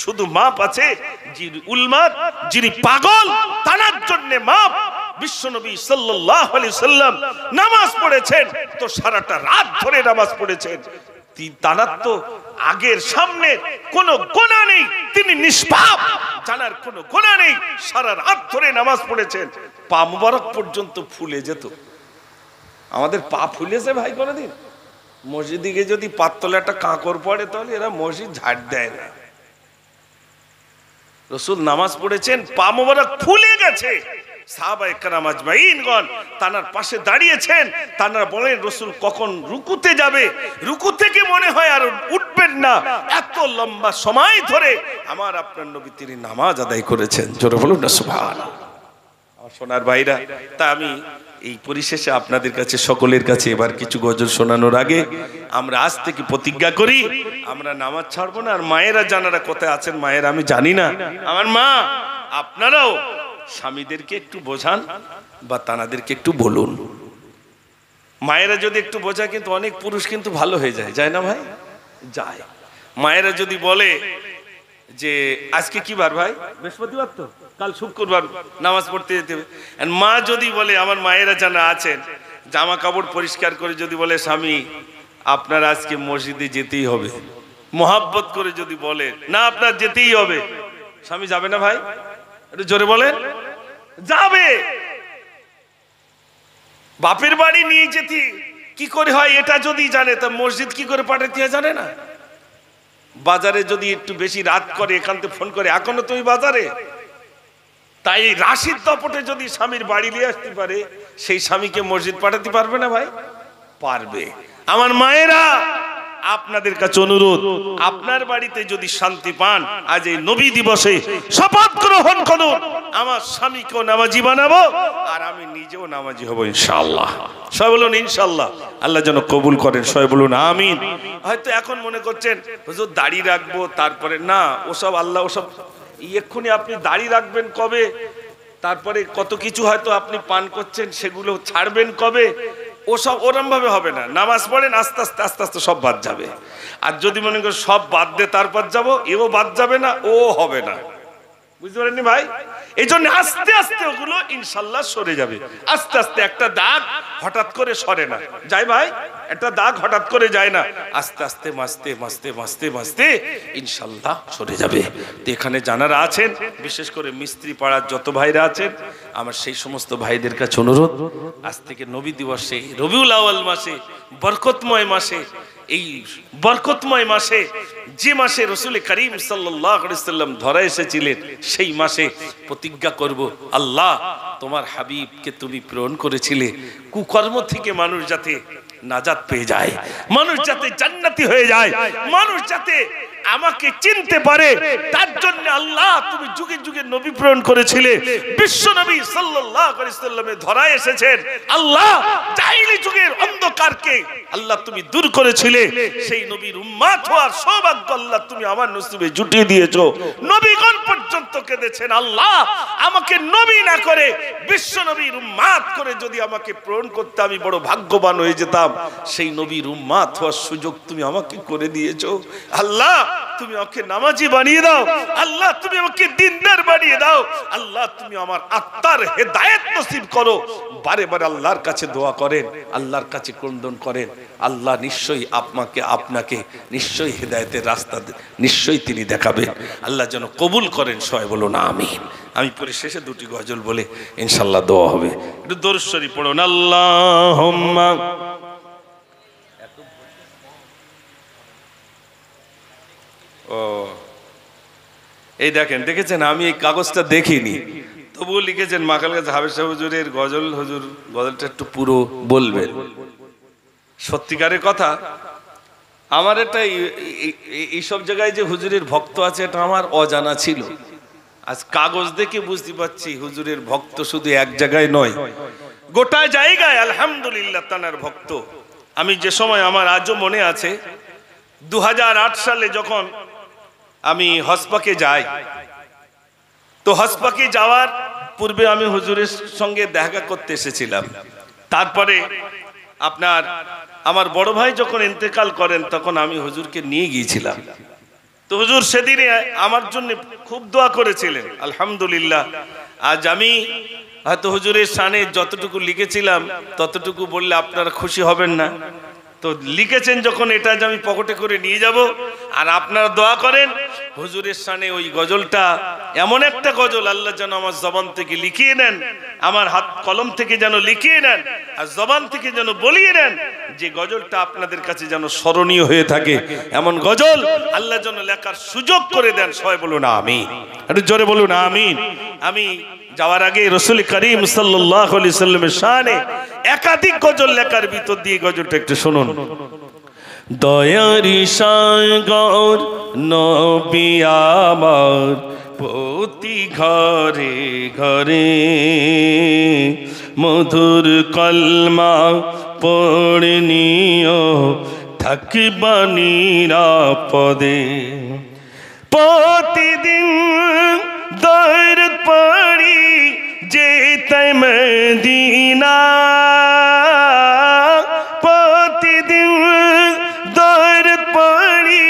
শুধু মাপ আছে যিনি উলমাদ, যিনি পাগল, তার জন্য মাপ। বিশ্বনবী সাল্লাল্লাহু আলাইহি সাল্লাম নামাজ পড়েছেন তো সারাটা রাত ধরে নামাজ পড়েছেন, তার তো আগের সামনে কোনো গুনাহ নেই, তিনি নিষ্পাপ, জানার কোনো গুনাহ নেই, সারা রাত ধরে নামাজ পড়েছেন, পা মুবারক পর্যন্ত ফুলে যেত। আমাদের পা ফুলেছে ভাই কোনোদিন? মসজিদে গিয়ে যদি পাততলে একটা কাঁকর পড়ে তাহলে এরা মসজিদ ঝাড় দেয় না। রাসূল নামাজ পড়েছেন, পা মুবারক ফুলে গেছে। সাহাবায়ে কেরাম আজমাইনগণ তানার পাশে দাঁড়িয়েছেন, তানারা বলেন রাসূল কখন রুকুতে যাবে, রুকু থেকে মনে হয় আর উঠবেন না, এত লম্বা সময় ধরে আমার আপনার নবী তিনি নামাজ আদায় করেছেন। জোরে বলুন না সুবহানাল্লাহ। আমার সোনার ভাইরা, তা আমি এই পরিশেষে আপনাদের কাছে সকলের কাছে এবার কিছু গজল শোনানোর আগে আমরা আজ থেকে প্রতিজ্ঞা করি আমরা নামাজ ছাড়বো না। আর মায়েরা জানারা কোথায় আছেন, মায়েরা আমি জানি না, আমার মা আপনারাও স্বামীদেরকে একটু বোঝান বা তানাদেরকে একটু বলুন। মায়েরা যদি একটু বোঝায় কিন্তু অনেক পুরুষ কিন্তু ভালো হয়ে যায়, যায় না ভাই? যায়। মায়েরা যদি বলে যে আজকে কি বার ভাই? বৃহস্পতিবার তো, কাল শুক্রবার নামাজ পড়তে যেতে হবে। মা যদি বলে, আমার মায়েরা জানা আছেন, জামা কাপড় পরিষ্কার করে যদি বলে স্বামী আপনার আজকে মসজিদে যেতেই হবে, মোহাব্বত করে যদি বলে না আপনার যেতেই হবে, স্বামী যাবে না ভাই? একটু জোরে বলেন। যাবে। বাপের বাড়ি নিয়ে যেতে কি করে হয় এটা যদি জানে, তা মসজিদ কি করে পাঠাতে হয় জানে না? বাজারে যদি একটু বেশি রাত করে এখান থেকে ফোন করে, এখনো তুমি বাজারে, তাই রাশির দপটে যদি স্বামীর বাড়ি নিয়ে আসতে পারে, সেই স্বামীকে মসজিদ পাঠাতে পারবে না ভাই? পারবে। আমার মায়েরা, আপনাদের কাছে অনুরোধ, আপনার বাড়িতে যদি শান্তি পান, আজ এই নবী দিবসে শপথ গ্রহণ করুন, আমার স্বামীকেও নামাজি বানাবো আর আমি নিজেও নামাজি হব ইনশাআল্লাহ। সবাই বলুন ইনশাআল্লাহ। আল্লাহ যেন কবুল করেন, সবাই বলুন আমিন। হয়তো এখন মনে করছেন হুজুর দাড়ি রাখবো, তারপরে না, ওসব আল্লাহ, ওসব এক্ষুনি আপনি দাড়ি রাখবেন কবে, তারপরে কত কিছু হয়তো আপনি পান করছেন, সেগুলো ছাড়বেন কবে, ওসব ওরম ভাবে হবে না। নামাজ পড়েন, আস্তে আস্তে আস্তে আস্তে সব বাদ যাবে। আর যদি মনে করেন সব বাদ দে তারপর যাবো, এও বাদ যাবে না, ও হবে না। বুঝতে পারেননি ভাই? এই জন্য আস্তে আস্তে ওগুলো ইনশাল্লাহ সরে যাবে। আস্তে আস্তে, একটা দাগ হঠাৎ করে সরে না, যায় ভাই, একটা দাগ হঠাৎ করে যায় না, আস্তে আস্তে মাসতে মাসতে মাসতে মাসতে ইনশাল্লাহ সরে যাবে। তো এখানে যারা আছেন, বিশেষ করে মিস্ত্রি পাড়ার যত ভাইরা আছেন, আমার সেই সমস্ত ভাইদের কাছে অনুরোধ, আজ থেকে নবী দিবসে, রবিউল আউয়াল মাসে, বরকতময় মাসে, এই বরকতময় মাসে, যে মাসে রাসূল করিম সাল্লাল্লাহু আলাইহি সাল্লাম ধরা এসেছিলেন, সেই মাসে প্রতিজ্ঞা করব, আল্লাহ তোমার হাবিবকে তুমি প্রেরণ করেছিলে, কুকর্ম থেকে মানুষ যাতে নাজাত পেয়ে যায়, মানুষ যাতে জান্নাতি হয়ে যায়, মানুষ যাতে আমাকে চিনতে পারে, তার জন্য আল্লাহ তুমি যুগে যুগে নবী প্রেরণ করেছিলে। বিশ্ব নবী সাল্লাল্লাহু আলাইহি সাল্লামে ধরা এসেছেন, আল্লাহ জাহেলি যুগের অন্ধকারকে আল্লাহ তুমি দূর করেছিলে, সেই নবীর উম্মত হওয়ার সৌভাগ্য আল্লাহ তুমি আমার নসিবে জুটিয়ে দিয়েছো। নবীগণ পর্যন্ত কেঁদেছেন, আল্লাহ আমাকে নবী না করে বিশ্ব নবীর উম্মত করে যদি আমাকে প্রেরণ করতে, আমি বড় ভাগ্যবান হয়ে যেতাম। সেই নবীর উম্মত হওয়ার সুযোগ তুমি আমাকে করে দিয়েছো। আল্লাহ তুমি আমাকে নামাজি বানিয়ে দাও, আল্লাহ তুমি আমাকে দিনদার বানিয়ে দাও, আল্লাহ তুমি আমার আত্মার হেদায়েত নসিব করো। বারে বারে আল্লাহর কাছে দোয়া করেন, আল্লাহর কাছে ক্রন্দন করেন, আল্লাহ নিশ্চয়ই আপনাকে নিশ্চয়ই হেদায়েতের রাস্তা নিশ্চয়ই তিনি দেখাবেন। আল্লাহ যেন কবুল করেন, সবাই বলুন আমিন। আমি পরিশেষে দুটি গজল বলে ইনশাআল্লাহ দোয়া হবে। একটু দরুদ শরীফ পড়ুন। আল্লাহুম্মা, ও এই দেখেন, দেখেছেন আমি এই কাগজটা দেখিনি, তবুও লিখেছেন মাকাল গাছ হাফেজ সাহেব হুজুরের গজল, হুজুর গজলটা একটু পুরো বলবেন। সত্যিকারের কথা, আমার এটা এইসব জায়গায় যে হুজুরের ভক্ত আছে, এটা আমার অজানা ছিল। আজ কাগজ দেখে বুঝতে পারছি হুজুরের ভক্ত শুধু এক জায়গায় নয়, গোটা জায়গায় আলহামদুলিল্লাহ তানার ভক্ত। আমি যে সময়, আমার আজও মনে আছে, 2008 সালে যখন আমি হজপাকে যাই, তো হজপাকে যাওয়ার পূর্বে আমি হুজুরের সঙ্গে দেখা করতে এসেছিলাম। তারপরে আপনার আমার বড় ভাই যখন ইন্তেকাল করেন, তখন আমি হুজুরকে নিয়ে গিয়েছিলাম। তো হুজুর সেদিনে আমার জন্য খুব দোয়া করেছিলেন আলহামদুলিল্লাহ। আজ আমি হয়তো হুজুরের শানে যতটুকু লিখেছিলাম ততটুকু বললে আপনারা খুশি হবেন না, তো লিখেছেন যখন, এটা যে আমি পকেটে করে নিয়ে যাব। আর আপনারা দোয়া করেন হুজুরের শানে ওই গজলটা, এমন একটা গজল আল্লাহ যেন আমার জবান থেকে লিখিয়ে নেন, আমার হাত কলম থেকে যেন লিখিয়ে নেন, আর জবান থেকে যেন বলিয়ে নেন, যে গজলটা আপনাদের কাছে যেন স্মরণীয় হয়ে থাকে, এমন গজল আল্লাহ যেন লেখার সুযোগ করে দেন। সবাই বলুন আমিন, একটু জোরে বলুন আমিন। আমি যাওয়ার আগে রাসূল করিম সাল্লাল্লাহু আলাইহি সাল্লামের শানে একাধিক গজল লেখার ভিতর দিয়ে গজলটা একটু শুনুন। দয়ারি সাগর নবী আমার প্রতি ঘরে ঘরে, মধুর কলমা পড়ে নিও থাকবা নিরাপদে, প্রতিদিন দৌড় পড়ি যেতে মদিনা, প্রতিদিন দৌড় পড়ি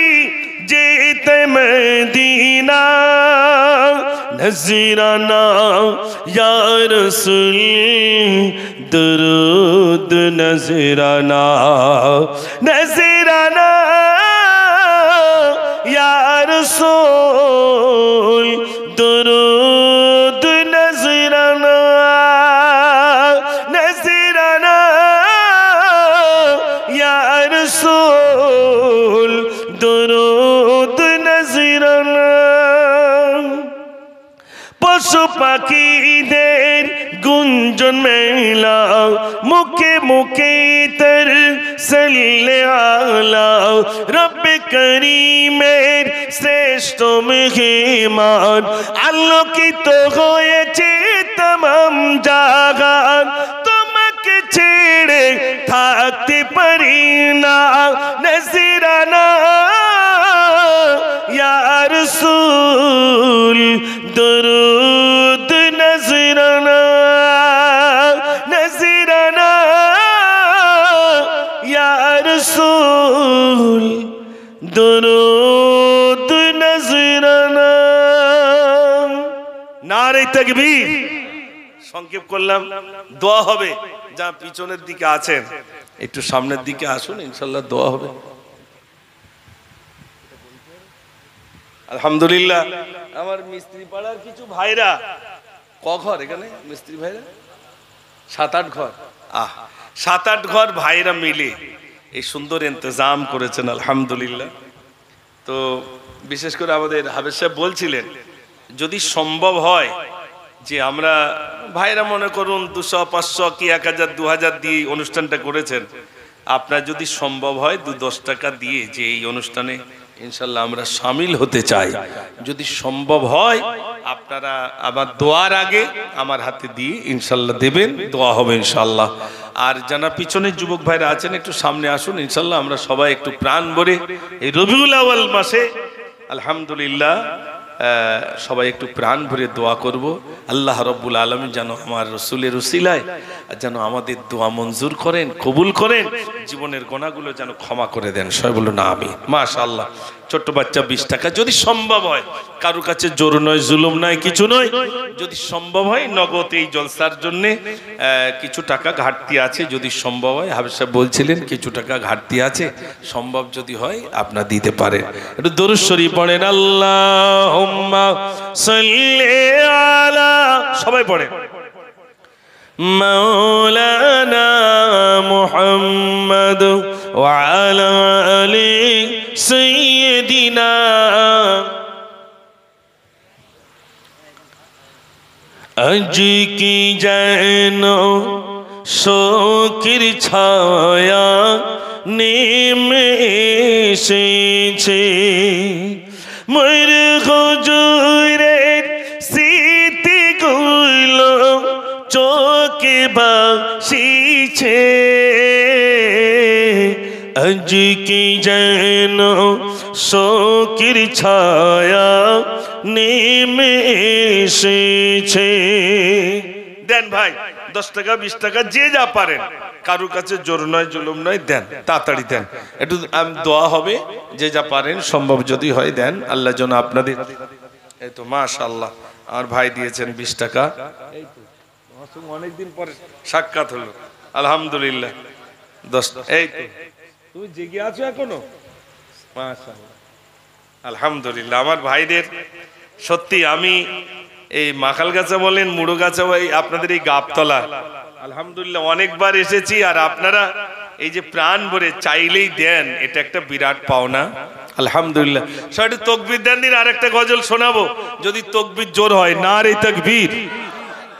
যেতে মদিনা, নজরানা ইয়া রাসূল দরুদ নজরানা, নজরানা ইয়া রাসূল দরুদ নজরানা, নজরানা ইয়া রাসূল দরুদ নজরানা। পশু পাখিদের গুঞ্জন মেলা মুখে মুখে তর সাল্লে আলা রব্বে করিমের শ্রেষ্ঠ মেহমান আলোকিত হয়েছে তমাম জাহান তোমাকে ছেড়ে থাকতে পারি না নজরানা ইয়া রাসূল দরুদ নজরানা নজরানা ইয়া রাসূল দরুদ নজরানা। নারে তাকবীর। সংক্ষেপ করলাম, দোয়া হবে। যা পিছনের দিকে আছেন একটু সামনের দিকে আসুন, ইনশাআল্লাহ দোয়া হবে। আলহামদুলিল্লাহ। আমার মিস্ত্রি পাড়ার কিছু ভাইরা, ক ঘর এখানে মিস্ত্রি ভাইরা? 7-8 ঘর। 7-8 ঘর ভাইরা মিলে এই সুন্দর ইন্তজাম করেছেন, আলহামদুলিল্লাহ। তো বিশেষ করে আমাদের হাফেজ সাহেব বলছিলেন যদি সম্ভব হয় যে আমরা ভাইরা মনে করুন 200-500 কি 1000-2000 দিয়ে অনুষ্ঠানটা করেছেন, আপনার যদি সম্ভব হয় 2-10 টাকা দিয়ে যে এই অনুষ্ঠানে ইনশাল্লাহ আমরা শামিল হতে চাই, যদি সম্ভব হয় আপনারা আবার দোয়ার আগে আমার হাতে দিয়ে ইনশাল্লাহ দেবেন, দোয়া হবে ইনশাল্লাহ। আর যারা পিছনের যুবক ভাইরা আছেন একটু সামনে আসুন, ইনশাল্লাহ আমরা সবাই একটু প্রাণ ভরে এই রবিউল আউয়াল মাসে আলহামদুলিল্লাহ সবাই একটু প্রাণ ভরে দোয়া করব। আল্লাহ রাব্বুল আলামিন যেন আমার রাসূলের উসিলায় যেন আমাদের দোয়া মঞ্জুর করেন, কবুল করেন, জীবনের গুনাহগুলো যেন ক্ষমা করে দেন। সবাই বলুন আমিন। মাশাআল্লাহ। ছোট্ট বাচ্চা 20 টাকা যদি সম্ভব হয়, কারো কাছে জোর নয়, জুলুম নয়, কিছু নয়, যদি সম্ভব হয় নগদ এই জলসার জন্য কিছু টাকা ঘাটতি আছে, যদি সম্ভব হয়, হাফেজ সাহেব বলছিলেন কিছু টাকা ঘাটতি আছে, সম্ভব যদি হয় আপনারা দিতে পারেন। একটু দরুদ শরীফ পড়েন, আল্লাহুম্মা সাল্লি আলা, সবাই পড়েন, মাওলানা মুহাম্মদ ওয়া আলা আলি সাইয়্যিদিনা। আজ কি যেন শোকের ছায়া নেমে এসেছে, মোর হুজুরের স্মৃতিগুলো চোখে ভাসিছে। আজ কি যেন শোকের ছায়া নেমে এসেছে। দেন ভাই 10 টাকা 20 টাকা যে যা পারেন, কারোর কাছে জোর নয়, জুলুম নয়, দেন, তাড়াতাড়ি দেন। একটু দোয়া হবে, যে যা পারেন সম্ভব যদি হয় দেন। আল্লাহ যেন আপনাদের, এই তো মাশাআল্লাহ আমার ভাই দিয়েছেন 20 টাকা, এই তো অনেকদিন পরে সাক্ষাৎ হলো, আলহামদুলিল্লাহ। 10, এই তো তুমি জেগে আছো এখনো, মাশাআল্লাহ আলহামদুলিল্লাহ। আমার ভাইদের সত্যি আমি এই মাখালগাছা বলেন, মুড়োগাছা, আপনাদের এই গাবতলা আলহামদুলিল্লাহ অনেকবার এসেছি, আর আপনারা এই যে প্রাণ ভরে চাইলেই দেন, এটা একটা বিরাট পাওনা, আলহামদুলিল্লাহ। সবাই তাকবীর দেন দিন। আর একটা গজল শোনাবো, যদি তাকবীর জোর হয়, নারে তাকবীর,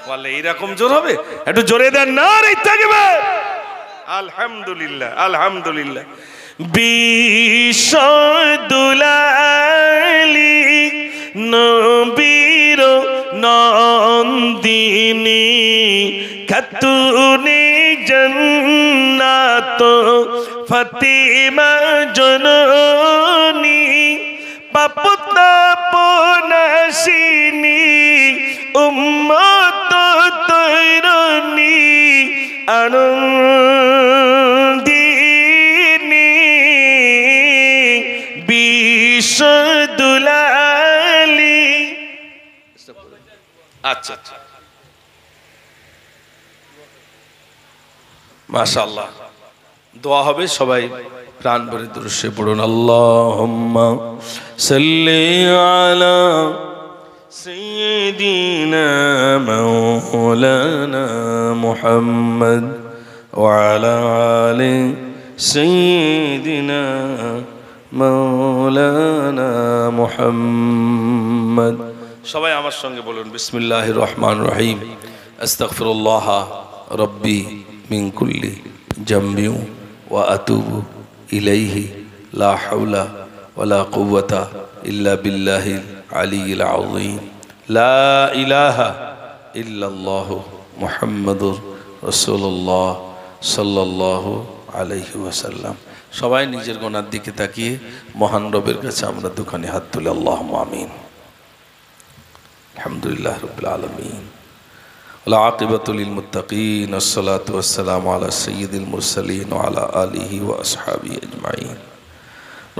বলে এইরকম জোর হবে, একটু জোরে দেন, নারে তাকবীর। আলহামদুলিল্লাহ আলহামদুলিল্লাহ। বিশ্বদুলালি নবীর নন্দিনী খাতুনে জান্নাত ফাতিমা জননী পাপতাপনাশিনী উম্মত তৈরনী আনন্দিনী বিশ্বদুলালি। আচ্ছা আচ্ছা, মাশাআল্লাহ। দোয়া হবে, সবাই প্রাণ ভরে দুরূদ পড়ুন। আল্লাহুম্মা সাল্লি আলা সাইয়্যিদিনা মাওলানা মুহাম্মদ ওয়া আলা আলি সাইয়্যিদিনা মাওলানা মুহাম্মদ। সবাই আমার সঙ্গে বলুন বিসমিল্লাহির রহমানির রহিম আস্তাগফিরুল্লাহ রব্বি মিন কুল্লি জামবি ওয়া আতুবু ইলাইহি লা হাওলা ওয়ালা কুওয়াতা ইল্লা বিল্লাহিল আলিয়্যিল আযীম লা ইলাহা ইল্লাল্লাহু মুহাম্মাদুর রাসূলুল্লাহ সাল্লাল্লাহু আলাইহি ওয়াসাল্লাম। সবাই নিজের গুনার দিকে তাকিয়ে মহান রবের কাছে আমরা দুখানি হাত তুলে আল্লাহুম্মা আমিন। আলহামদুলিল্লাহ রাব্বিল আলামিন ওয়াল আকিবাতু লিল মুত্তাকিন ওয়াসসালাতু ওয়াসসালামু আলা সাইয়্যিদিল মুরসালিন ওয়া আলা আলিহি ওয়া আসহাবিহি আজমাইন।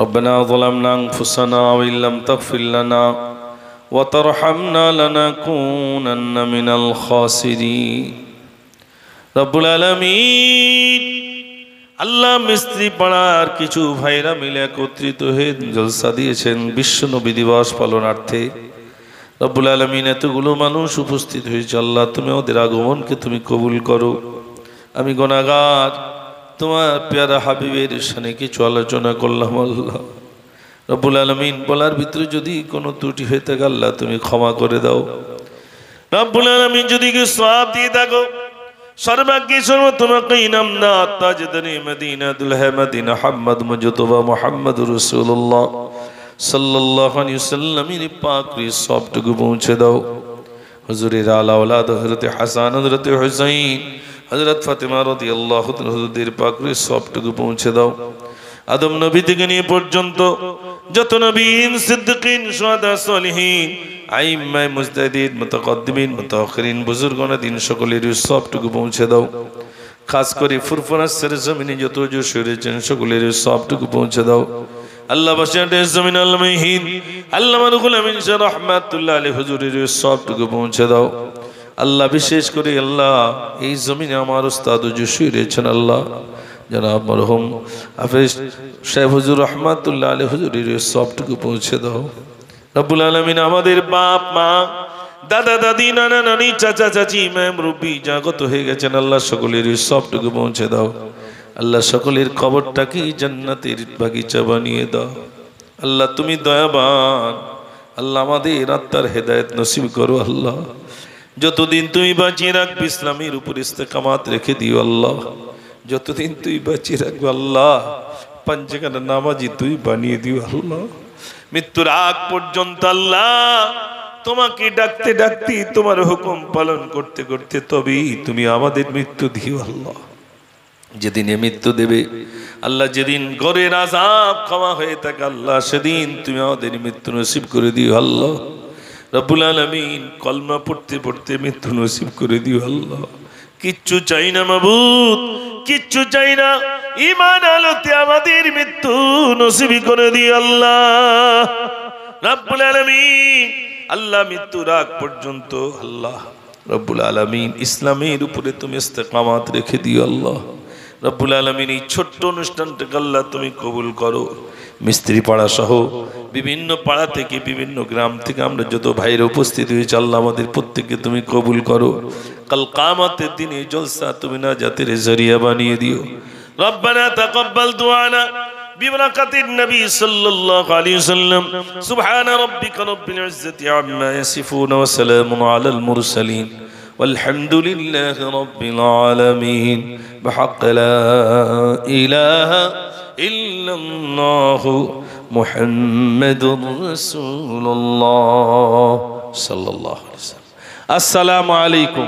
রব্বানা যালামনা আনফুসানা ওয়া ইল্লাম তাগফির লানা ওয়া তারহামনা লানাকুনান্না মিনাল খাসিরিন। রব্বুল আলামিন আল্লাহ মিস্ত্রি পাড়ার কিছু ভাইরা মিলে একত্রিত হয়ে জলসা দিয়েছেন বিশ্ব নবী দিবস পালনার্থে। রব্বুল আলামিন এতগুলো মানুষ উপস্থিত হয়েছে, আল্লাহ তুমি ওদের আগমনকে তুমি কবুল করো। আমি গুনাহগার, তোমার পেয়ারা হাবিবের শানে কিছু আলোচনা করলাম আল্লাহ। রব্বুল আলামিন বলার ভিতরে যদি কোনো ত্রুটি হয়ে থাকে আল্লাহ তুমি ক্ষমা করে দাও। রব্বুল আলামিন যদি কেউ সওয়াব দিয়ে থাকো সর্বাগ্যে তোমাকে ইনাম দাও। তাজদানি মদিনা দুলহে মদিনা মুহাম্মদ মুজতবা মুহাম্মদুর রাসূলুল্লাহ সাল্লাল্লাহু আলাইহি ওয়াসাল্লামের পাকের সবটুকু পৌঁছে দাও। হুজুরের আলা ওলাদ হযরত হাসান, হযরত হুসাইন, হযরত ফাতেমা রাদিয়াল্লাহু তাআলা হুজুরদের পাকের সবটুকু পৌঁছে দাও। আদম নবী থেকে নিয়ে পর্যন্ত যত নবীন, সিদ্দিকিন, শুহাদা, সালিহিন, আইম্মায়ে মুজতাহিদিন, মুতাকাদ্দিমিন, মুতাআখিরিন, বুজুর্গানে দিন সকলের সবটুকু পৌঁছে দাও। খাস করে ফুরফুরা সরজমিনে যত যশোর রয়েছেন সকলের সবটুকু পৌঁছে দাও। আল্লাহ বাসিয়াটের জমিন আল-মাহিন আল্লামা রুহুল আমিন শাহ রাহমাতুল্লাহ আলাইহি হুজুরের সবটুকু পৌঁছে দাও। আল্লাহ বিশেষ করে আল্লাহ এই জমিনে আমার উস্তাদ যশোর রয়েছেন আল্লাহ জনাব মরহুম হাফেজ শাহ হুজুর রাহমাতুল্লাহ আলাইহি হুজুরের সবটুকু পৌঁছে দাও। রব্বুল আলামিন আমাদের বাপ মা, দাদা দাদি, নানা নানি, চাচা চাচি, ইমাম মুরব্বি জাগত হয়ে গেছেন আল্লাহ সকলের সবটুকু পৌঁছে দাও। আল্লাহ সকলের কবরটাকে জান্নাতের বাগিচা বানিয়ে দাও। আল্লাহ তুমি দয়াবান, আল্লাহ আমাদের আত্মার হেদায়েত নসিব করো। আল্লাহ যতদিন তুমি বাঁচিয়ে রাখবে ইসলামের উপর ইস্তেকামাত রেখে দিও। আল্লাহ যতদিন তুই বাঁচিয়ে রাখবে আল্লাহ পাঁচখানা নামাজি তুই বানিয়ে দিও। আল্লাহ মৃত্যুর আগ পর্যন্ত আল্লাহ তোমাকে ডাকতে ডাকতে তোমার হুকুম পালন করতে করতে তবেই তুমি আমাদের মৃত্যু দিও। আল্লাহ যেদিনে মৃত্যু দেবে আল্লাহ, যেদিন ঘরের আযাব ক্ষমা হয়ে থাকে আল্লাহ সেদিন তুমি আমাদের মৃত্যু নসিব করে দিও। আল্লাহ রব্বুল আলামিন কলমা পড়তে পড়তে মৃত্যু নসিব করে দিও। আল্লাহ কিচ্ছু চাই না মাবুদ, কিচ্ছু চাই না, ঈমান আলোতে আমাদের মৃত্যু নসিব করে দিও। আল্লাহ রব্বুল আলামিন আল্লাহ মৃত্যুর আগ পর্যন্ত আল্লাহ রব্বুল আলামিন ইসলামের উপরে তুমি ইস্তেকামাত রেখে দিও। আল্লাহ রব্বুল আলামিন এই ছোট্ট অনুষ্ঠানটাকে আল্লাহ তুমি কবুল করো। মিস্ত্রি পাড়া সহ বিভিন্ন পাড়া থেকে বিভিন্ন গ্রাম থেকে আমরা যত ভাইরা উপস্থিত হয়েছে আল্লাহ আমাদের প্রত্যেককে তুমি কবুল করো। কাল কিয়ামতের দিনে জলসা তুমি নাজাতের জরিয়া বানিয়ে দিও। রব্বানা তাকাব্বাল দুআনা বিবরাকাতিন নবী সাল্লাল্লাহু আলাইহি ওয়াসাল্লাম। সুবহান রাব্বিকা রাব্বিল ইজ্জাতি আম্মা ইয়াসিফুন ওয়া সালামুন আলাল মুরসালিন والحمد لله رب العالمين بحق لا إله إلا الله محمد رسول الله صلى الله عليه وسلم. السلام عليكم.